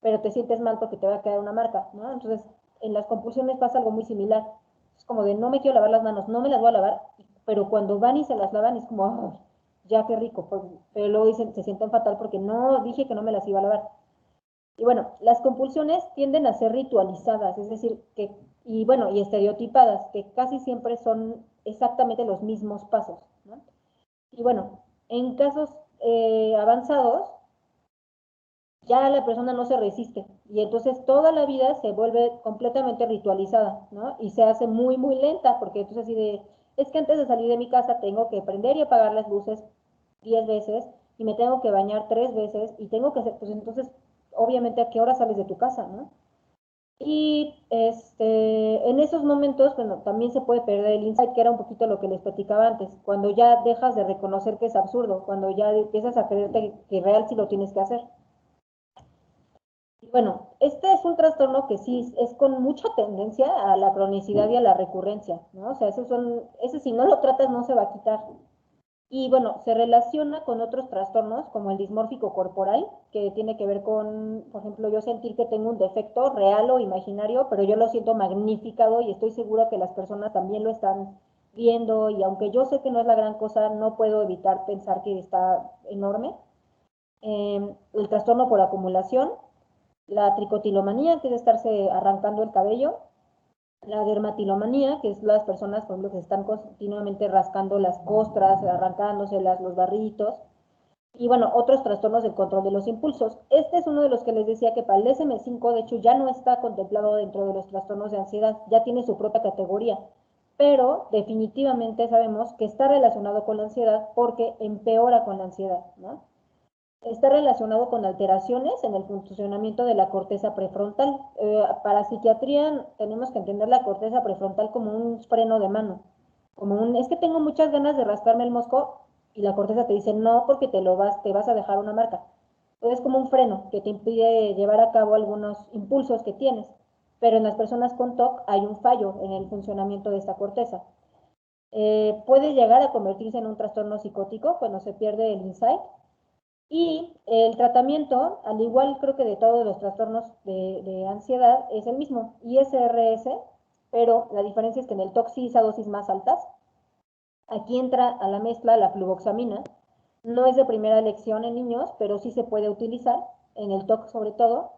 [SPEAKER 1] pero te sientes mal porque te va a quedar una marca, ¿no? Entonces, en las compulsiones pasa algo muy similar. Es como de no me quiero lavar las manos, no me las voy a lavar, pero cuando van y se las lavan es como, oh, ya qué rico, pero luego dicen, se sienten fatal porque no dije que no me las iba a lavar. Y bueno, las compulsiones tienden a ser ritualizadas, es decir, y bueno, y estereotipadas, que casi siempre son exactamente los mismos pasos, ¿no? Y bueno, en casos avanzados, ya la persona no se resiste y entonces toda la vida se vuelve completamente ritualizada, ¿no? Y se hace muy, muy lenta porque entonces así de, es que antes de salir de mi casa tengo que prender y apagar las luces 10 veces y me tengo que bañar 3 veces y tengo que hacer, pues entonces, obviamente, ¿a qué hora sales de tu casa, no? Y en esos momentos, bueno, también se puede perder el insight, que era un poquito lo que les platicaba antes, cuando ya dejas de reconocer que es absurdo, cuando ya empiezas a creerte que real sí lo tienes que hacer. Y bueno, este es un trastorno que sí es con mucha tendencia a la cronicidad y a la recurrencia, ¿no? O sea, ese si no lo tratas no se va a quitar. Y bueno, se relaciona con otros trastornos como el dismórfico corporal, que tiene que ver con, por ejemplo, yo sentir que tengo un defecto real o imaginario, pero yo lo siento magnificado y estoy segura que las personas también lo están viendo y aunque yo sé que no es la gran cosa, no puedo evitar pensar que está enorme. El trastorno por acumulación, la tricotilomanía, que es estarse arrancando el cabello, la dermatilomanía, que es las personas, por ejemplo, que están continuamente rascando las costras, arrancándoselas, los barritos, y bueno, otros trastornos del control de los impulsos. Este es uno de los que les decía que para el DSM-5, de hecho, ya no está contemplado dentro de los trastornos de ansiedad, ya tiene su propia categoría, pero definitivamente sabemos que está relacionado con la ansiedad porque empeora con la ansiedad, ¿no? Está relacionado con alteraciones en el funcionamiento de la corteza prefrontal. Para psiquiatría tenemos que entender la corteza prefrontal como un freno de mano. es que tengo muchas ganas de rascarme el mosco, y la corteza te dice no, porque te vas a dejar una marca. Entonces es como un freno que te impide llevar a cabo algunos impulsos que tienes, pero en las personas con TOC hay un fallo en el funcionamiento de esta corteza. Puede llegar a convertirse en un trastorno psicótico cuando se pierde el insight, y el tratamiento, al igual creo que de todos los trastornos de ansiedad, es el mismo, ISRS, pero la diferencia es que en el TOC sí es a dosis más altas. Aquí entra a la mezcla la fluvoxamina. No es de primera elección en niños, pero sí se puede utilizar, en el TOC sobre todo.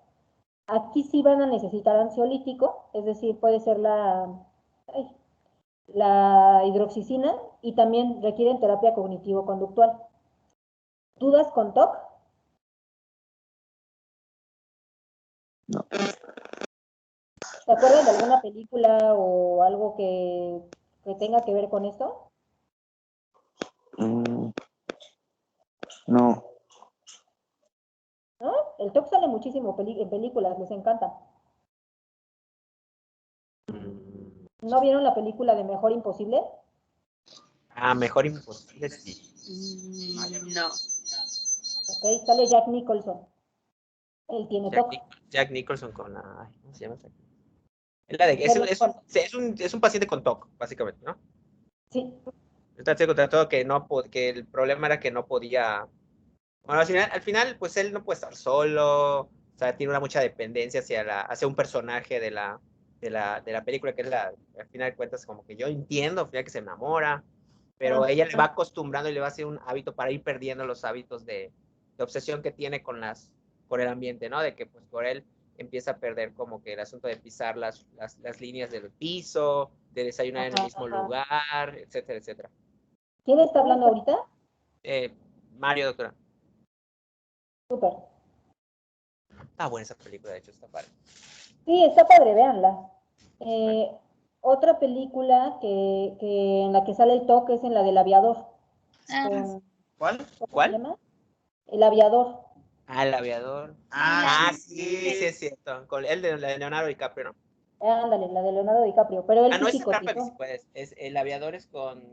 [SPEAKER 1] Aquí sí van a necesitar ansiolítico, es decir, puede ser la hidroxicina, y también requieren terapia cognitivo-conductual. ¿Dudas con TOC?
[SPEAKER 5] No.
[SPEAKER 1] ¿Se acuerdan de alguna película o algo que tenga que ver con esto?
[SPEAKER 5] No.
[SPEAKER 1] ¿No? El TOC sale muchísimo en películas, les encanta.
[SPEAKER 2] Mm,
[SPEAKER 1] ¿No vieron la película de Mejor Imposible?
[SPEAKER 2] Mejor imposible, sí.
[SPEAKER 3] No.
[SPEAKER 1] Ok, sale Jack Nicholson. Él tiene TOC.
[SPEAKER 2] Jack Nicholson con la... ay, ¿cómo se llama esa? Es, la de, es un paciente con TOC, básicamente, ¿no?
[SPEAKER 1] Sí,
[SPEAKER 2] Está contra todo que el problema era que no podía... Bueno, al final, pues él no puede estar solo, o sea, tiene mucha dependencia hacia un personaje de la película, que es al final de cuentas, como que yo entiendo, al final que se enamora, pero ella le va acostumbrando y le va a hacer un hábito para ir perdiendo los hábitos de obsesión que tiene con el ambiente, ¿no? De que pues por él empieza a perder como que el asunto de pisar las líneas del piso, de desayunar en el mismo lugar, etcétera, etcétera.
[SPEAKER 1] ¿Quién está hablando ahorita?
[SPEAKER 2] Mario, doctora.
[SPEAKER 1] Súper.
[SPEAKER 2] Está buena esa película, de hecho, está padre.
[SPEAKER 1] Sí, está padre, véanla. Otra película en la que sale el TOC es en la del aviador.
[SPEAKER 4] ¿Cuál?
[SPEAKER 1] ¿Cómo se llama? El aviador.
[SPEAKER 2] El aviador. Sí, es cierto. Con el de Leonardo DiCaprio, ¿no?
[SPEAKER 1] Ándale, la de Leonardo DiCaprio. Pero él
[SPEAKER 2] No
[SPEAKER 1] sí
[SPEAKER 2] es Atrapa si
[SPEAKER 1] psicotizó.
[SPEAKER 2] puedes. El aviador es con...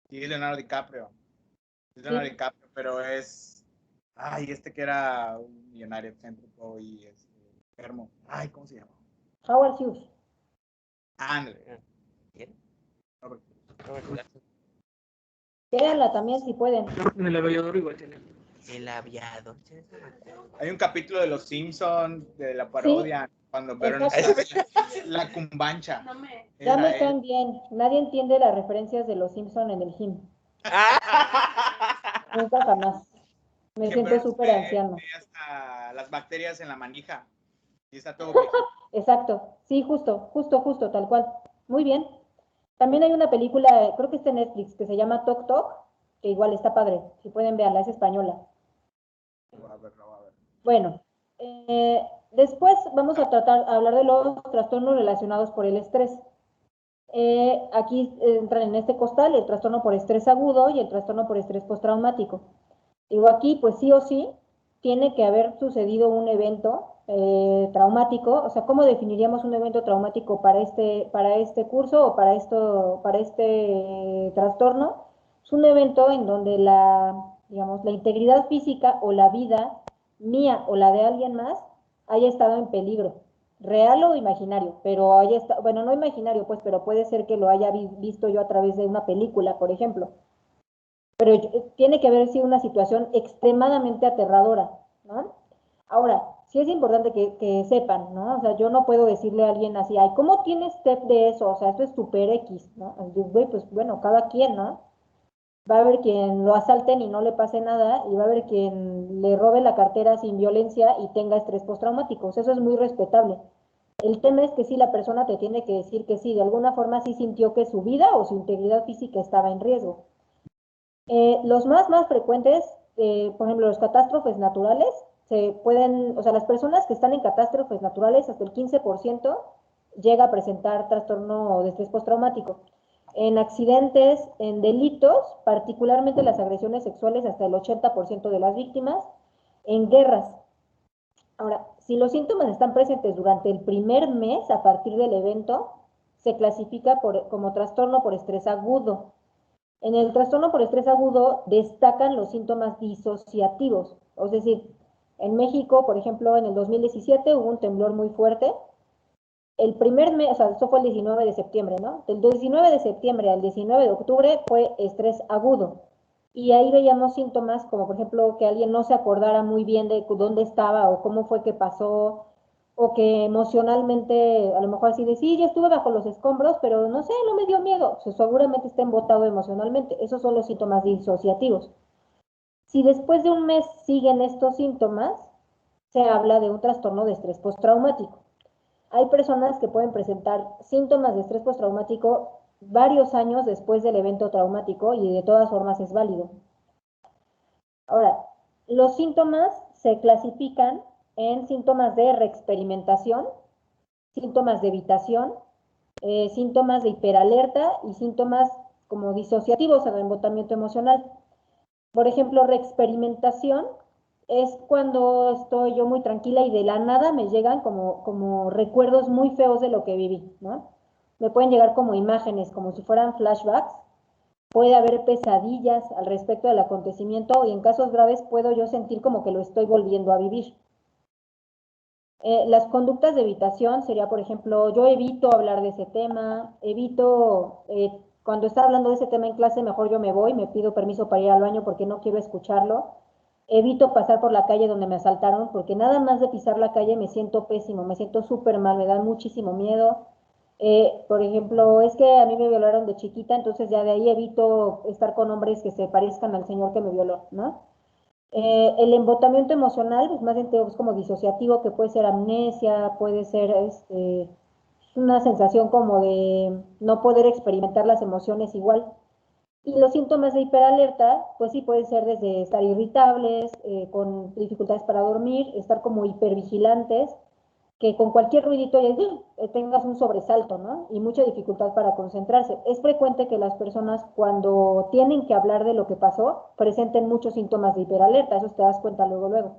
[SPEAKER 4] Sí, Leonardo DiCaprio. Es
[SPEAKER 1] Sí.
[SPEAKER 4] Leonardo DiCaprio, pero es... Ay, que era un millonario excéntrico y enfermo. Ay, ¿cómo se llama?
[SPEAKER 1] Howard Hughes.
[SPEAKER 4] Ándale.
[SPEAKER 2] ¿Quién?
[SPEAKER 4] Robert.
[SPEAKER 1] Véanla también si pueden.
[SPEAKER 5] En el aviador igual tiene.
[SPEAKER 2] El aviador.
[SPEAKER 4] Hay un capítulo de Los Simpsons, de la parodia, cuando vieron la cumbancha.
[SPEAKER 1] Ya me
[SPEAKER 4] Era él.
[SPEAKER 1] caen bien. Nadie entiende las referencias de los Simpson en el gym. Nunca jamás. Me
[SPEAKER 4] Que
[SPEAKER 1] siento
[SPEAKER 4] Burns
[SPEAKER 1] súper anciano.
[SPEAKER 4] ve hasta las bacterias en la manija y está todo bien.
[SPEAKER 1] Exacto. Sí, justo, tal cual. Muy bien. También hay una película, creo que está en Netflix, que se llama Tok Tok, que igual está padre. Si pueden verla, es española.
[SPEAKER 4] A ver.
[SPEAKER 1] Bueno, después vamos a hablar de los trastornos relacionados por el estrés. Aquí entran en este costal el trastorno por estrés agudo y el trastorno por estrés postraumático. Digo, aquí pues sí o sí tiene que haber sucedido un evento traumático. O sea, ¿cómo definiríamos un evento traumático para este curso o para este trastorno? Es un evento en donde digamos, la integridad física o la vida mía o la de alguien más haya estado en peligro, real o imaginario, pero haya estado, bueno, no imaginario, pues, pero puede ser que lo haya visto yo a través de una película, por ejemplo. Pero tiene que haber sido una situación extremadamente aterradora, ¿no? Ahora, sí es importante que sepan, ¿no? O sea, yo no puedo decirle a alguien así, ay, ¿cómo tienes TEP de eso? O sea, esto es super X, ¿no? Pues bueno, cada quien, ¿no? Va a haber quien lo asalten y no le pase nada, y va a haber quien le robe la cartera sin violencia y tenga estrés postraumático. O sea, eso es muy respetable. El tema es que sí, la persona te tiene que decir que sí, de alguna forma sí sintió que su vida o su integridad física estaba en riesgo. Los más frecuentes, por ejemplo, los catástrofes naturales, o sea, las personas que están en catástrofes naturales, hasta el 15% llega a presentar trastorno de estrés postraumático. En accidentes, en delitos, particularmente las agresiones sexuales, hasta el 80% de las víctimas. En guerras. Ahora, si los síntomas están presentes durante el primer mes a partir del evento, se clasifica como trastorno por estrés agudo. En el trastorno por estrés agudo destacan los síntomas disociativos, es decir, en México, por ejemplo, en el 2017 hubo un temblor muy fuerte. El primer mes, o sea, eso fue el 19 de septiembre, ¿no? Del 19 de septiembre al 19 de octubre fue estrés agudo. Y ahí veíamos síntomas como, por ejemplo, que alguien no se acordara muy bien de dónde estaba o cómo fue que pasó, o que emocionalmente, a lo mejor así de, sí, yo estuve bajo los escombros, pero no sé, no me dio miedo. O sea, seguramente está embotado emocionalmente. Esos son los síntomas disociativos. Si después de un mes siguen estos síntomas, se habla de un trastorno de estrés postraumático. Hay personas que pueden presentar síntomas de estrés postraumático varios años después del evento traumático y de todas formas es válido. Ahora, los síntomas se clasifican en síntomas de reexperimentación, síntomas de evitación, síntomas de hiperalerta y síntomas como disociativos o de embotamiento emocional. Por ejemplo, reexperimentación es cuando estoy yo muy tranquila y de la nada me llegan como recuerdos muy feos de lo que viví, ¿no? Me pueden llegar como imágenes, como si fueran flashbacks. Puede haber pesadillas al respecto del acontecimiento y en casos graves puedo yo sentir como que lo estoy volviendo a vivir. Las conductas de evitación sería, por ejemplo, yo evito hablar de ese tema, evito, cuando está hablando de ese tema en clase, mejor yo me voy, me pido permiso para ir al baño porque no quiero escucharlo. Evito pasar por la calle donde me asaltaron porque nada más de pisar la calle me siento pésimo, me siento súper mal, me da muchísimo miedo. Por ejemplo, es que a mí me violaron de chiquita, entonces ya de ahí evito estar con hombres que se parezcan al señor que me violó, ¿no? El embotamiento emocional, pues más bien es como disociativo, que puede ser amnesia, puede ser una sensación como de no poder experimentar las emociones igual. Y los síntomas de hiperalerta, pues sí pueden ser desde estar irritables, con dificultades para dormir, estar como hipervigilantes, que con cualquier ruidito ya tengas un sobresalto, ¿no? Y mucha dificultad para concentrarse. Es frecuente que las personas cuando tienen que hablar de lo que pasó presenten muchos síntomas de hiperalerta, eso te das cuenta luego, luego.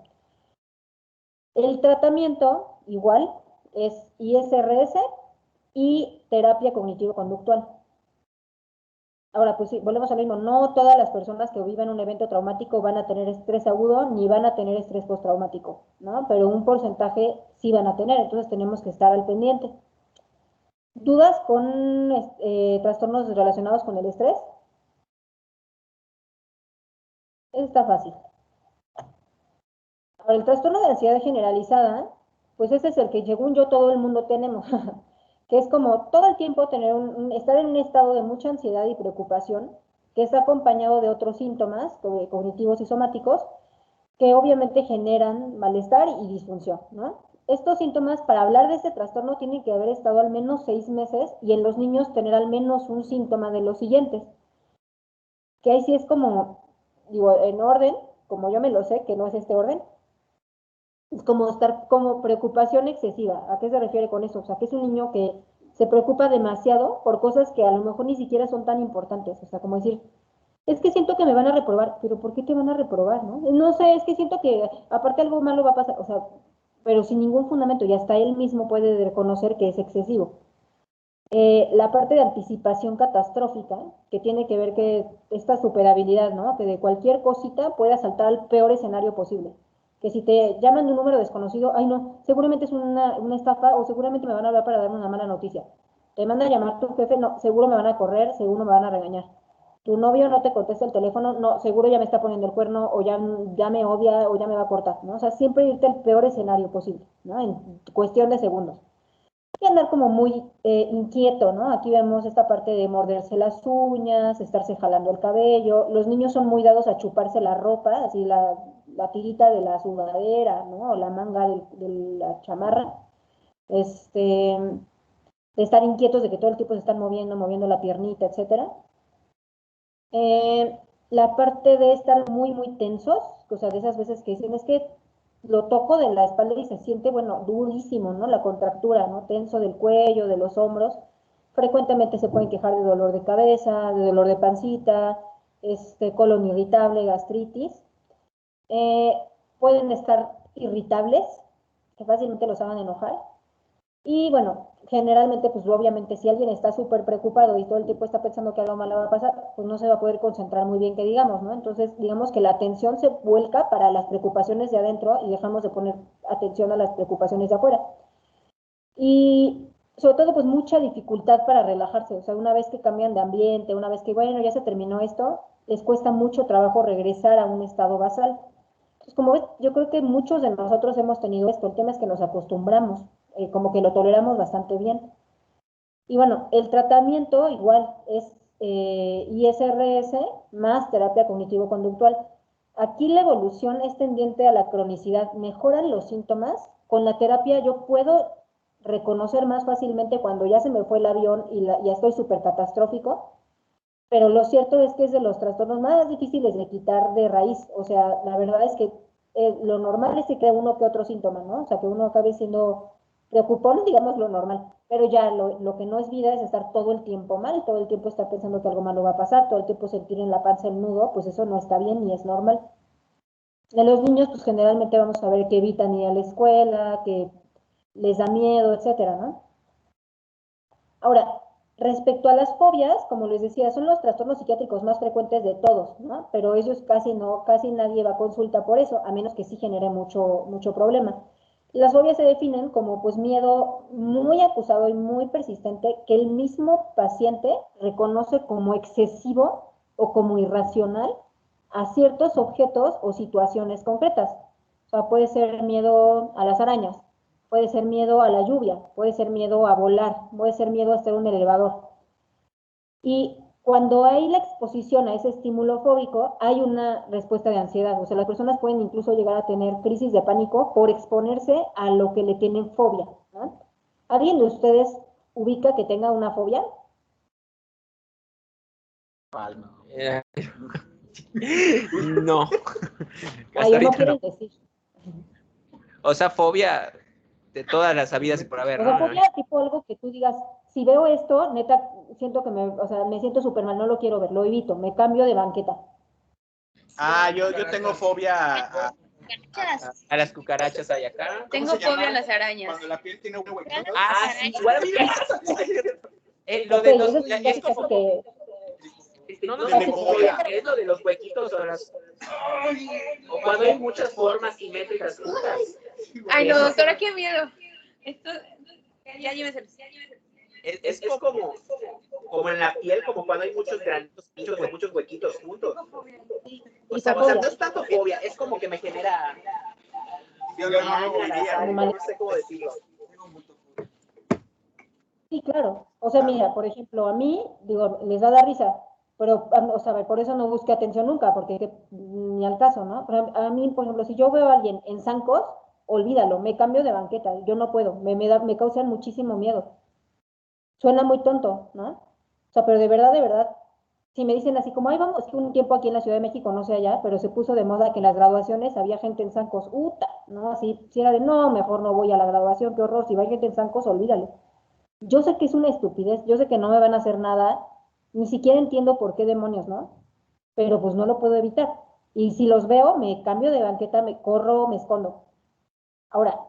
[SPEAKER 1] El tratamiento, igual, es ISRS y terapia cognitivo-conductual. Ahora, pues sí, volvemos al mismo, no todas las personas que viven un evento traumático van a tener estrés agudo ni van a tener estrés postraumático, ¿no? Pero un porcentaje sí van a tener, entonces tenemos que estar al pendiente. ¿Dudas con trastornos relacionados con el estrés? Está fácil. Ahora, el trastorno de ansiedad generalizada, pues ese es el que según yo todo el mundo tenemos, que es como todo el tiempo tener estar en un estado de mucha ansiedad y preocupación, que está acompañado de otros síntomas cognitivos y somáticos, que obviamente generan malestar y disfunción, ¿no? Estos síntomas, para hablar de este trastorno, tienen que haber estado al menos 6 meses y en los niños tener al menos un síntoma de los siguientes, que ahí sí es como, digo, en orden, como yo me lo sé, que no es este orden, es como estar como preocupación excesiva. ¿A qué se refiere con eso? O sea, que es un niño que se preocupa demasiado por cosas que a lo mejor ni siquiera son tan importantes. O sea, como decir, es que siento que me van a reprobar, pero ¿por qué te van a reprobar, no? No sé, es que siento que aparte algo malo va a pasar, o sea, pero sin ningún fundamento, y hasta él mismo puede reconocer que es excesivo. La parte de anticipación catastrófica, que tiene que ver que esta superabilidad, ¿no? Que de cualquier cosita pueda saltar al peor escenario posible. Que si te llaman de un número desconocido, ay no, seguramente es una estafa o seguramente me van a hablar para darme una mala noticia. Te manda a llamar tu jefe, no, seguro me van a correr, seguro me van a regañar. Tu novio no te contesta el teléfono, no, seguro ya me está poniendo el cuerno o ya me odia o ya me va a cortar, ¿no? O sea, siempre irte al peor escenario posible, ¿no? En cuestión de segundos y andar como muy inquieto, ¿no? Aquí vemos esta parte de morderse las uñas, estarse jalando el cabello. Los niños son muy dados a chuparse la ropa, así la tirita de la sudadera, ¿no? O la manga de la chamarra. De estar inquietos de que todo el tiempo se están moviendo la piernita, etcétera. La parte de estar muy, muy tensos, o sea, de esas veces que dicen, es que lo toco de la espalda y se siente, bueno, durísimo, ¿no? La contractura, ¿no? Tenso del cuello, de los hombros. Frecuentemente se pueden quejar de dolor de cabeza, de dolor de pancita, colon irritable, gastritis. Eh, Pueden estar irritables, que fácilmente los hagan enojar. Y bueno, generalmente, pues obviamente si alguien está súper preocupado y todo el tiempo está pensando que algo malo va a pasar, pues no se va a poder concentrar muy bien, que digamos, ¿no? Entonces, digamos que la atención se vuelca para las preocupaciones de adentro y dejamos de poner atención a las preocupaciones de afuera. Y sobre todo, pues mucha dificultad para relajarse. O sea, una vez que cambian de ambiente, una vez que, bueno, ya se terminó esto, les cuesta mucho trabajo regresar a un estado basal. Entonces, como ves, yo creo que muchos de nosotros hemos tenido esto. El tema es que nos acostumbramos, como que lo toleramos bastante bien. Y bueno, el tratamiento igual es ISRS más terapia cognitivo-conductual. Aquí la evolución es tendiente a la cronicidad. Mejoran los síntomas. Con la terapia yo puedo reconocer más fácilmente cuando ya se me fue el avión y ya estoy súper catastrófico, pero lo cierto es que es de los trastornos más difíciles de quitar de raíz. O sea, la verdad es que lo normal es que crea uno que otro síntoma, ¿no? O sea, que uno acabe siendo preocupón, digamos lo normal. Pero ya lo que no es vida es estar todo el tiempo mal, todo el tiempo estar pensando que algo malo va a pasar, todo el tiempo sentir en la panza el nudo, pues eso no está bien ni es normal. En los niños, pues generalmente vamos a ver que evitan ir a la escuela, que les da miedo, etcétera, ¿no? Ahora, respecto a las fobias, como les decía, son los trastornos psiquiátricos más frecuentes de todos, ¿no? Pero ellos casi nadie va a consulta por eso, a menos que sí genere mucho problema. Las fobias se definen como pues miedo muy acusado y muy persistente que el mismo paciente reconoce como excesivo o como irracional a ciertos objetos o situaciones concretas. O sea, puede ser miedo a las arañas, puede ser miedo a la lluvia, puede ser miedo a volar, puede ser miedo a estar en un elevador. Y cuando hay la exposición a ese estímulo fóbico, hay una respuesta de ansiedad. O sea, las personas pueden incluso llegar a tener crisis de pánico por exponerse a lo que le tienen fobia, ¿no? ¿Alguien de ustedes ubica que tenga una fobia?
[SPEAKER 2] Eh, no.
[SPEAKER 1] Ay,
[SPEAKER 2] Hasta
[SPEAKER 1] o no
[SPEAKER 2] ahorita no.
[SPEAKER 1] quieren decir.
[SPEAKER 2] O sea, fobia de todas las habidas y por haber,
[SPEAKER 1] O sea,
[SPEAKER 2] ¿no?
[SPEAKER 1] fobia tipo algo que tú digas, si veo esto, neta, siento que o sea, me siento súper mal, no lo quiero ver, lo evito, me cambio de banqueta.
[SPEAKER 4] Yo tengo fobia
[SPEAKER 2] A las cucarachas hay acá.
[SPEAKER 3] Tengo fobia a las arañas.
[SPEAKER 4] cuando la piel tiene un huequito.
[SPEAKER 2] Ah, sí, igual a mí me pasa. Lo
[SPEAKER 1] Ok,
[SPEAKER 2] de los,
[SPEAKER 1] eso sí
[SPEAKER 2] es
[SPEAKER 1] casi
[SPEAKER 2] como,
[SPEAKER 1] que...
[SPEAKER 2] no sé cómo es lo de los huequitos o las, o cuando hay muchas formas simétricas juntas.
[SPEAKER 3] Ay, no, doctora, qué miedo. Esto, ya llévese.
[SPEAKER 2] Es como en la piel, como cuando hay muchos granitos, muchos huequitos juntos. O sea, no es tanto fobia, es como que me genera.
[SPEAKER 4] Yo no lo diría.
[SPEAKER 2] No sé cómo decirlo.
[SPEAKER 1] Sí, claro. O sea, mira, por ejemplo, a mí, digo, les va a dar risa, pero, o sea, por eso no busqué atención nunca, porque ni al caso, ¿no? Pero a mí, por ejemplo, si yo veo a alguien en zancos, olvídalo, me cambio de banqueta, yo no puedo, me causan muchísimo miedo. Suena muy tonto, ¿no? O sea, pero de verdad, si me dicen así como, ay, vamos, que un tiempo aquí en la Ciudad de México, no sé allá, pero se puso de moda que en las graduaciones había gente en zancos, ¡uta! ¿No? Así, si era de, no, mejor no voy a la graduación, qué horror, si va gente en zancos, olvídalo. Yo sé que es una estupidez, yo sé que no me van a hacer nada, ni siquiera entiendo por qué demonios, ¿no? Pero pues no lo puedo evitar. Y si los veo, me cambio de banqueta, me corro, me escondo. Ahora,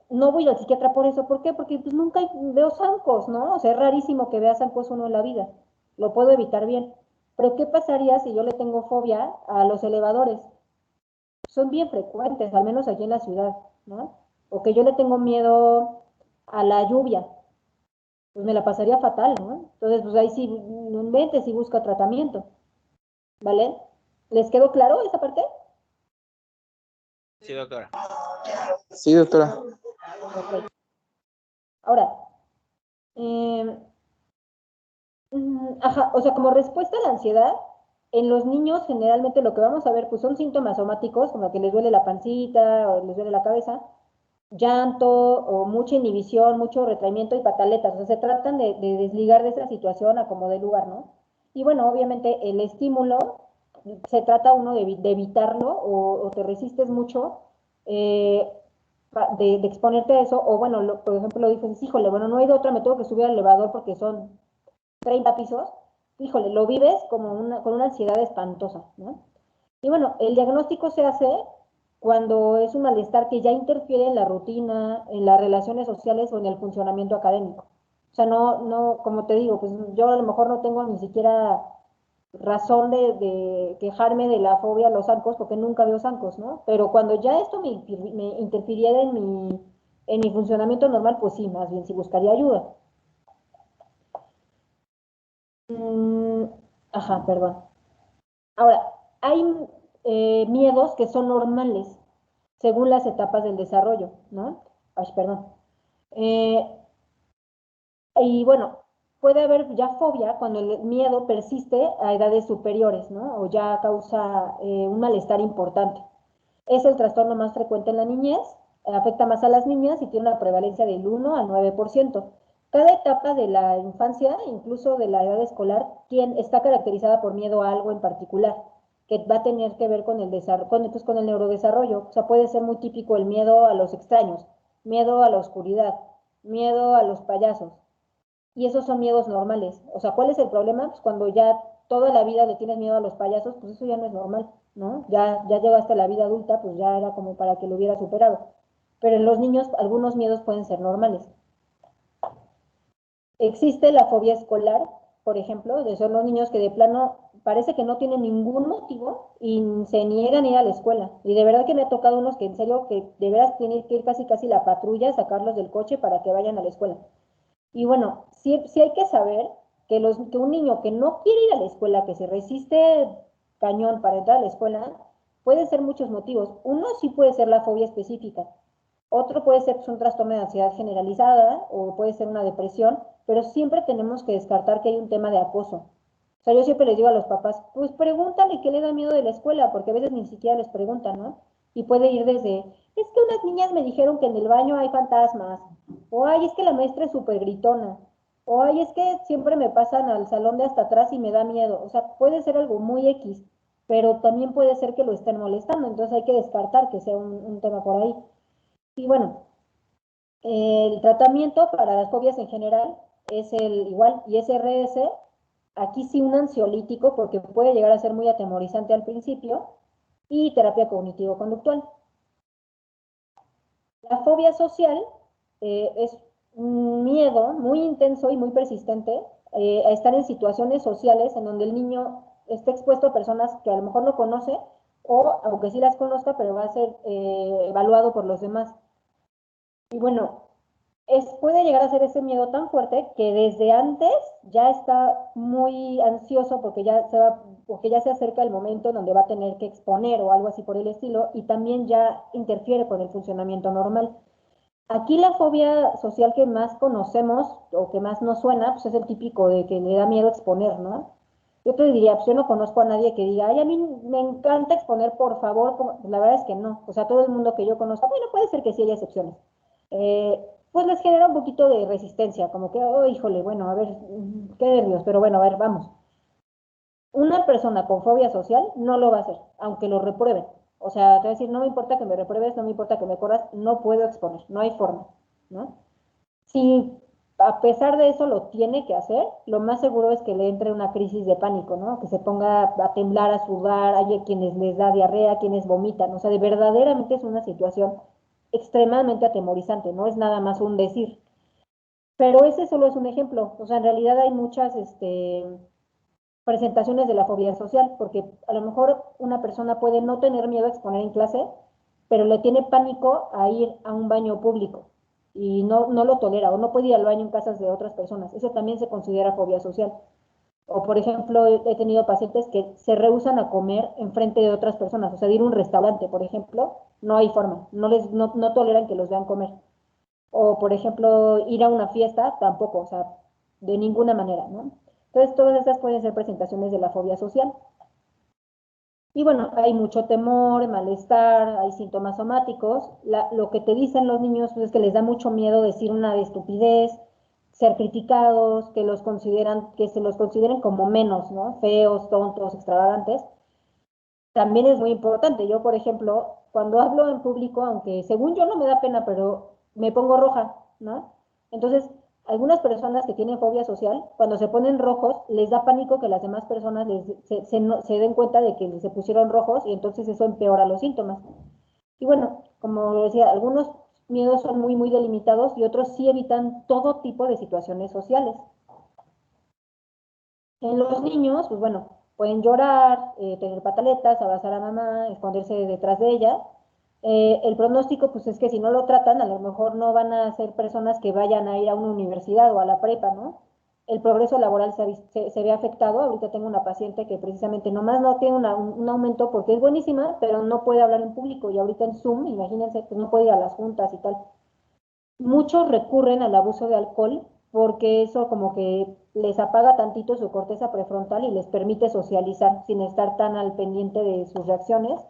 [SPEAKER 1] no voy al psiquiatra por eso, ¿por qué? Porque pues nunca veo zancos, ¿no? O sea, es rarísimo que vea zancos uno en la vida. Lo puedo evitar bien. Pero ¿qué pasaría si yo le tengo fobia a los elevadores? Son bien frecuentes, al menos aquí en la ciudad, ¿no? O que yo le tengo miedo a la lluvia, pues me la pasaría fatal, ¿no? Entonces, pues ahí sí, no inventes y busca tratamiento, ¿vale? ¿Les quedó claro esa parte?
[SPEAKER 2] Sí, doctora.
[SPEAKER 5] Sí, doctora.
[SPEAKER 1] Ok. Ahora, ajá, o sea, como respuesta a la ansiedad, en los niños generalmente lo que vamos a ver, pues son síntomas somáticos, como que les duele la pancita o les duele la cabeza, llanto o mucha inhibición, mucho retraimiento y pataletas. O sea, se tratan de desligar de esa situación a como de lugar, ¿no? Y bueno, obviamente el estímulo, se trata uno de evitarlo o te resistes mucho eh, de exponerte a eso, o bueno, por ejemplo, lo dices, híjole, bueno, no hay de otra, me tengo que subir al elevador porque son 30 pisos, híjole, lo vives como con una ansiedad espantosa, ¿no? Y bueno, el diagnóstico se hace cuando es un malestar que ya interfiere en la rutina, en las relaciones sociales o en el funcionamiento académico. O sea, como te digo, pues yo a lo mejor no tengo ni siquiera razón de quejarme de la fobia a los zancos porque nunca veo zancos, ¿no? Pero cuando ya esto me interfiriera en mi funcionamiento normal, pues sí, más bien sí buscaría ayuda. Mm, ajá, perdón. Ahora, hay miedos que son normales según las etapas del desarrollo, ¿no? Ay, perdón. Eh, y bueno, puede haber ya fobia cuando el miedo persiste a edades superiores, ¿no? O ya causa un malestar importante. Es el trastorno más frecuente en la niñez, afecta más a las niñas y tiene una prevalencia del 1 al 9%. Cada etapa de la infancia, incluso de la edad escolar, está caracterizada por miedo a algo en particular, que va a tener que ver con el con el neurodesarrollo. O sea, puede ser muy típico el miedo a los extraños, miedo a la oscuridad, miedo a los payasos. Y esos son miedos normales. O sea, ¿cuál es el problema? Pues cuando ya toda la vida le tienes miedo a los payasos, pues eso ya no es normal, ¿no? Ya llegaste a la vida adulta, pues ya era como para que lo hubiera superado. Pero en los niños algunos miedos pueden ser normales. Existe la fobia escolar, por ejemplo, de son los niños que de plano parece que no tienen ningún motivo y se niegan a ir a la escuela. Y de verdad que me ha tocado unos que en serio que de veras tienen que ir casi la patrulla, sacarlos del coche para que vayan a la escuela. Y bueno, sí hay que saber que un niño que no quiere ir a la escuela, que se resiste cañón para entrar a la escuela, puede ser muchos motivos. Uno sí puede ser la fobia específica, otro puede ser pues, un trastorno de ansiedad generalizada o puede ser una depresión, pero siempre tenemos que descartar que hay un tema de acoso. O sea, yo siempre les digo a los papás, pues pregúntale qué le da miedo de la escuela, porque a veces ni siquiera les preguntan, ¿no? Y puede ir desde, es que unas niñas me dijeron que en el baño hay fantasmas, o ay, es que la maestra es súper gritona, o ay, es que siempre me pasan al salón de hasta atrás y me da miedo. O sea, puede ser algo muy X, pero también puede ser que lo estén molestando, entonces hay que descartar que sea un tema por ahí. Y bueno, el tratamiento para las fobias en general es el igual, ISRS, aquí sí un ansiolítico porque puede llegar a ser muy atemorizante al principio, y terapia cognitivo-conductual. La fobia social es un miedo muy intenso y muy persistente a estar en situaciones sociales en donde el niño esté expuesto a personas que a lo mejor no conoce o aunque sí las conozca, pero va a ser evaluado por los demás. Y bueno, puede llegar a ser ese miedo tan fuerte que desde antes ya está muy ansioso porque ya se acerca el momento donde va a tener que exponer o algo así por el estilo y también ya interfiere con el funcionamiento normal. Aquí la fobia social que más conocemos o que más nos suena, pues es el típico de que le da miedo exponer, ¿no? Yo te diría, pues yo no conozco a nadie que diga, ay, a mí me encanta exponer, por favor. La verdad es que no. O sea, todo el mundo que yo conozco, bueno, puede ser que sí haya excepciones. Pues les genera un poquito de resistencia, como que, oh, híjole, bueno, a ver, qué nervios, pero bueno, a ver, vamos. Una persona con fobia social no lo va a hacer, aunque lo reprueben. O sea, te voy a decir, no me importa que me repruebes, no me importa que me corras, no puedo exponer, no hay forma, ¿no? Si a pesar de eso lo tiene que hacer, lo más seguro es que le entre una crisis de pánico, ¿no? Que se ponga a temblar, a sudar, hay quienes les da diarrea, quienes vomitan, o sea, de verdaderamente es una situación extremadamente atemorizante, no es nada más un decir. Pero ese solo es un ejemplo, o sea, en realidad hay muchas, presentaciones de la fobia social, porque a lo mejor una persona puede no tener miedo a exponer en clase, pero le tiene pánico a ir a un baño público y no lo tolera o no puede ir al baño en casas de otras personas. Eso también se considera fobia social. O, por ejemplo, he tenido pacientes que se rehúsan a comer en frente de otras personas, o sea, de ir a un restaurante, por ejemplo, no hay forma, no toleran que los vean comer. O, por ejemplo, ir a una fiesta, tampoco, o sea, de ninguna manera, ¿no? Entonces, todas estas pueden ser presentaciones de la fobia social. Y bueno, hay mucho temor, malestar, hay síntomas somáticos. Lo que te dicen los niños pues, es que les da mucho miedo decir una estupidez, ser criticados, que se los consideren como menos, ¿no? Feos, tontos, extravagantes. También es muy importante. Yo, por ejemplo, cuando hablo en público, aunque según yo no me da pena, pero me pongo roja, ¿no? Entonces, algunas personas que tienen fobia social, cuando se ponen rojos, les da pánico que las demás personas se den cuenta de que se pusieron rojos y entonces eso empeora los síntomas. Y bueno, como decía, algunos miedos son muy, muy delimitados y otros sí evitan todo tipo de situaciones sociales. En los niños, pues bueno, pueden llorar, tener pataletas, abrazar a mamá, esconderse detrás de ella. El pronóstico, pues es que si no lo tratan, a lo mejor no van a ser personas que vayan a ir a una universidad o a la prepa, ¿no? El progreso laboral se ve afectado. Ahorita tengo una paciente que precisamente nomás no tiene un aumento porque es buenísima, pero no puede hablar en público y ahorita en Zoom, imagínense, pues no puede ir a las juntas y tal. Muchos recurren al abuso de alcohol porque eso como que les apaga tantito su corteza prefrontal y les permite socializar sin estar tan al pendiente de sus reacciones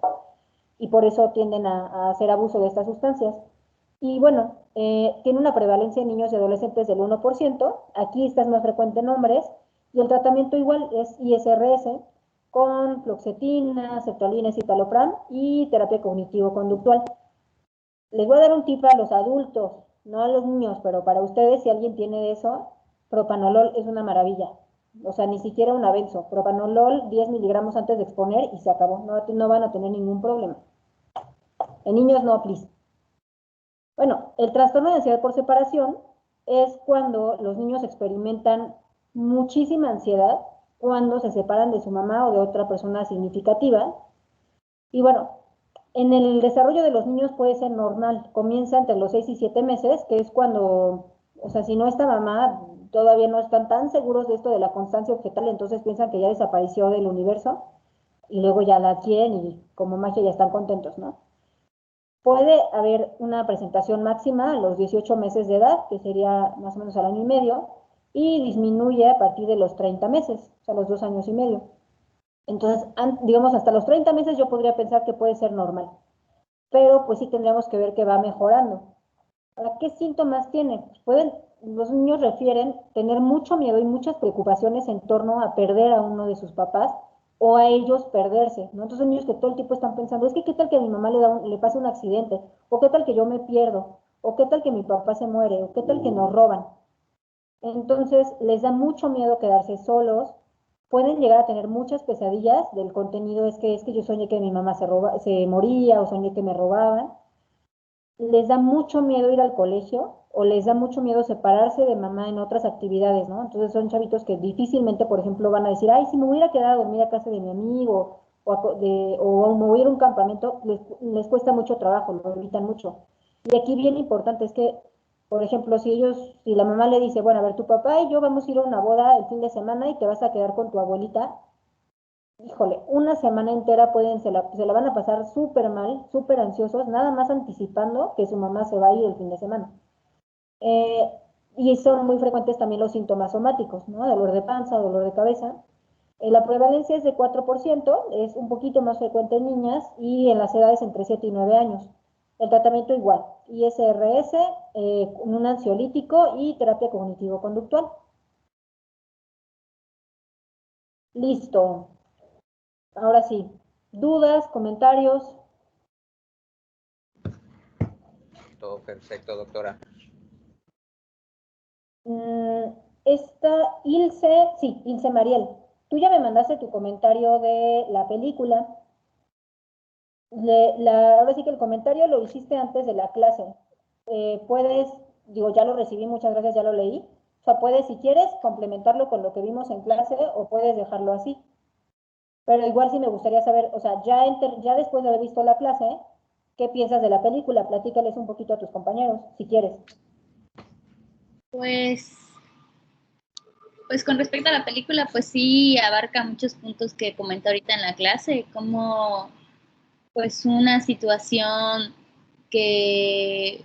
[SPEAKER 1] y por eso tienden a hacer abuso de estas sustancias. Y bueno, tiene una prevalencia en niños y adolescentes del 1%, aquí está más frecuente en hombres, y el tratamiento igual es ISRS con fluoxetina, sertralina, citalopram y terapia cognitivo-conductual. Les voy a dar un tip a los adultos, no a los niños, pero para ustedes, si alguien tiene eso, propanolol es una maravilla. O sea, ni siquiera un abenzo. Propanolol 10 miligramos antes de exponer y se acabó. No, no van a tener ningún problema. En niños no, please. Bueno, el trastorno de ansiedad por separación es cuando los niños experimentan muchísima ansiedad cuando se separan de su mamá o de otra persona significativa. Y bueno, en el desarrollo de los niños puede ser normal, comienza entre los 6 y 7 meses, que es cuando, o sea, si no está mamá, todavía no están tan seguros de esto de la constancia objetal, entonces piensan que ya desapareció del universo y luego ya la quieren y como magia ya están contentos, ¿no? Puede haber una presentación máxima a los 18 meses de edad, que sería más o menos al año y medio, y disminuye a partir de los 30 meses, o sea, los 2 años y medio. Entonces, digamos, hasta los 30 meses yo podría pensar que puede ser normal, pero pues sí tendríamos que ver que va mejorando. Ahora, ¿qué síntomas tiene? Los niños refieren tener mucho miedo y muchas preocupaciones en torno a perder a uno de sus papás o a ellos perderse, ¿no? Entonces son niños que todo el tiempo están pensando, es que qué tal que a mi mamá le pase un accidente, o qué tal que yo me pierdo, o qué tal que mi papá se muere, o qué tal que nos roban. Entonces les da mucho miedo quedarse solos, pueden llegar a tener muchas pesadillas del contenido, es que yo soñé que mi mamá se moría o soñé que me robaban. Les da mucho miedo ir al colegio o les da mucho miedo separarse de mamá en otras actividades, ¿no? Entonces son chavitos que difícilmente, por ejemplo, van a decir, ay, si me hubiera quedado a dormir a casa de mi amigo o me voy a ir a un campamento, les cuesta mucho trabajo, lo evitan mucho. Y aquí bien importante es que, por ejemplo, si la mamá le dice, bueno, a ver, tu papá y yo vamos a ir a una boda el fin de semana y te vas a quedar con tu abuelita, híjole, una semana entera se la van a pasar súper mal, súper ansiosos, nada más anticipando que su mamá se va a ir el fin de semana. Eh, y son muy frecuentes también los síntomas somáticos, ¿no? Dolor de panza, dolor de cabeza. La prevalencia es de 4%, es un poquito más frecuente en niñas y en las edades entre 7 y 9 años. El tratamiento igual, ISRS, un ansiolítico y terapia cognitivo-conductual. Listo. Ahora sí, dudas, comentarios.
[SPEAKER 2] Todo perfecto, doctora.
[SPEAKER 1] Ilse Mariel, tú ya me mandaste tu comentario de la película. Ahora sí que el comentario lo hiciste antes de la clase. Ya lo recibí, muchas gracias, ya lo leí. O sea, puedes, si quieres, complementarlo con lo que vimos en clase o puedes dejarlo así. Pero igual sí me gustaría saber, o sea, ya después de haber visto la clase, ¿qué piensas de la película? Platícales un poquito a tus compañeros, si quieres.
[SPEAKER 6] Pues con respecto a la película, pues sí abarca muchos puntos que comenté ahorita en la clase, como pues una situación que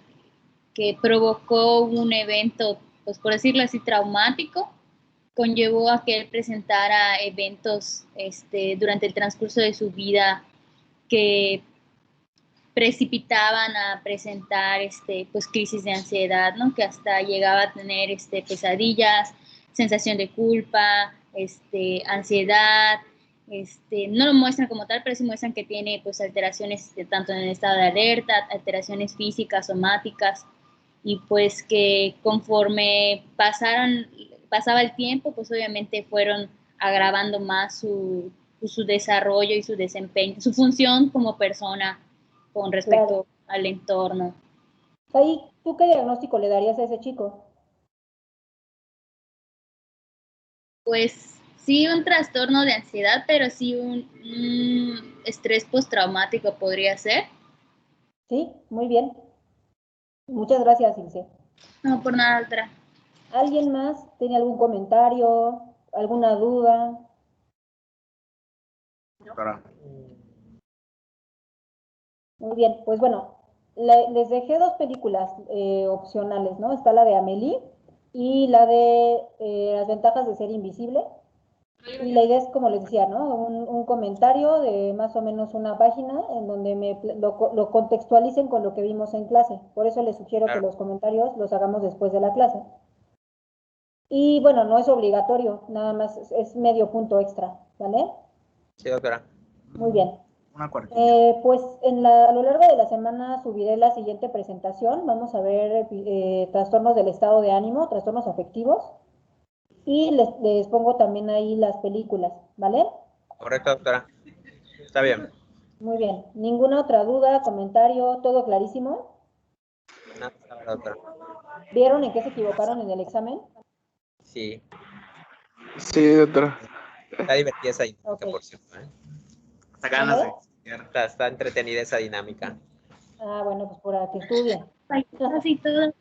[SPEAKER 6] provocó un evento, pues por decirlo así, traumático, conllevó a que él presentara eventos durante el transcurso de su vida que precipitaban a presentar pues crisis de ansiedad, ¿no? Que hasta llegaba a tener pesadillas, sensación de culpa, ansiedad. No lo muestran como tal, pero sí muestran que tiene pues alteraciones tanto en el estado de alerta, alteraciones físicas, somáticas, y pues que conforme pasaba el tiempo, pues obviamente fueron agravando más su desarrollo y su desempeño, su función como persona con respecto
[SPEAKER 1] Claro.
[SPEAKER 6] al entorno.
[SPEAKER 1] Ahí, ¿tú qué diagnóstico le darías a ese chico?
[SPEAKER 6] Pues sí, un trastorno de ansiedad, pero sí un estrés postraumático podría ser.
[SPEAKER 1] Sí, muy bien. Muchas gracias, Ilse.
[SPEAKER 6] No, por nada, otra.
[SPEAKER 1] ¿Alguien más tiene algún comentario, alguna duda?
[SPEAKER 4] Doctora.
[SPEAKER 1] Muy bien, pues bueno, les dejé dos películas opcionales, ¿no? Está la de Amélie y la de Las ventajas de ser invisible. Y la idea es, como les decía, ¿no? Un comentario de más o menos una página en donde lo contextualicen con lo que vimos en clase. Por eso les sugiero que
[SPEAKER 2] Claro.
[SPEAKER 1] los comentarios los hagamos después de la clase. Y bueno, no es obligatorio, nada más es medio punto extra, ¿vale?
[SPEAKER 2] Sí, doctora.
[SPEAKER 1] Muy bien.
[SPEAKER 4] Una cuartilla.
[SPEAKER 1] Pues a lo largo de la semana subiré la siguiente presentación. Vamos a ver trastornos del estado de ánimo, trastornos afectivos. Y les pongo también ahí las películas, ¿vale?
[SPEAKER 2] Correcto, doctora. Está bien.
[SPEAKER 1] Muy bien. ¿Ninguna otra duda, comentario? ¿Todo clarísimo?
[SPEAKER 2] Nada, doctora.
[SPEAKER 1] ¿Vieron en qué se equivocaron en el examen?
[SPEAKER 2] Sí.
[SPEAKER 5] Sí, doctora.
[SPEAKER 2] Está divertida esa dinámica,
[SPEAKER 1] Ok.
[SPEAKER 2] por cierto. ¿Eh?
[SPEAKER 4] Hasta ganas de
[SPEAKER 1] ¿Vale?
[SPEAKER 4] estudiar.
[SPEAKER 2] Está entretenida esa dinámica.
[SPEAKER 1] Ah, bueno, pues para que estudien.
[SPEAKER 6] Así todo.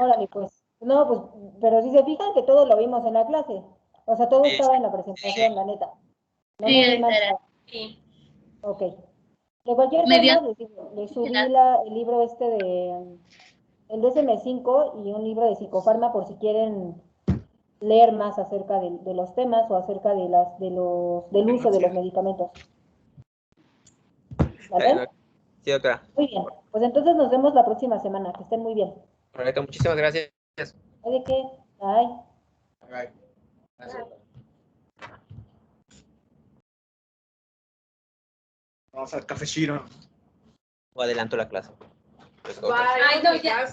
[SPEAKER 1] Órale, pues. No, pues, pero si se fijan que todo lo vimos en la clase. O sea, todo
[SPEAKER 2] Sí,
[SPEAKER 1] estaba en la presentación, la neta. No
[SPEAKER 6] Sí,
[SPEAKER 1] me vi
[SPEAKER 6] doctora.
[SPEAKER 1] manchada.
[SPEAKER 3] Sí.
[SPEAKER 1] Ok. De cualquier
[SPEAKER 6] Me dio
[SPEAKER 1] forma, les subí el libro este el DSM-5 y un libro de psicofarma por si quieren leer más acerca de los temas o acerca del uso de los medicamentos. ¿Vale?
[SPEAKER 2] Sí, doctora.
[SPEAKER 1] Muy bien. Pues entonces nos vemos la próxima semana. Que estén muy bien.
[SPEAKER 2] Correcto. Muchísimas gracias.
[SPEAKER 1] ¿De qué? Bye.
[SPEAKER 4] Bye. Gracias. Vamos al café Shiro.
[SPEAKER 2] O adelanto la clase. Let's go.
[SPEAKER 3] Ay, no, ya.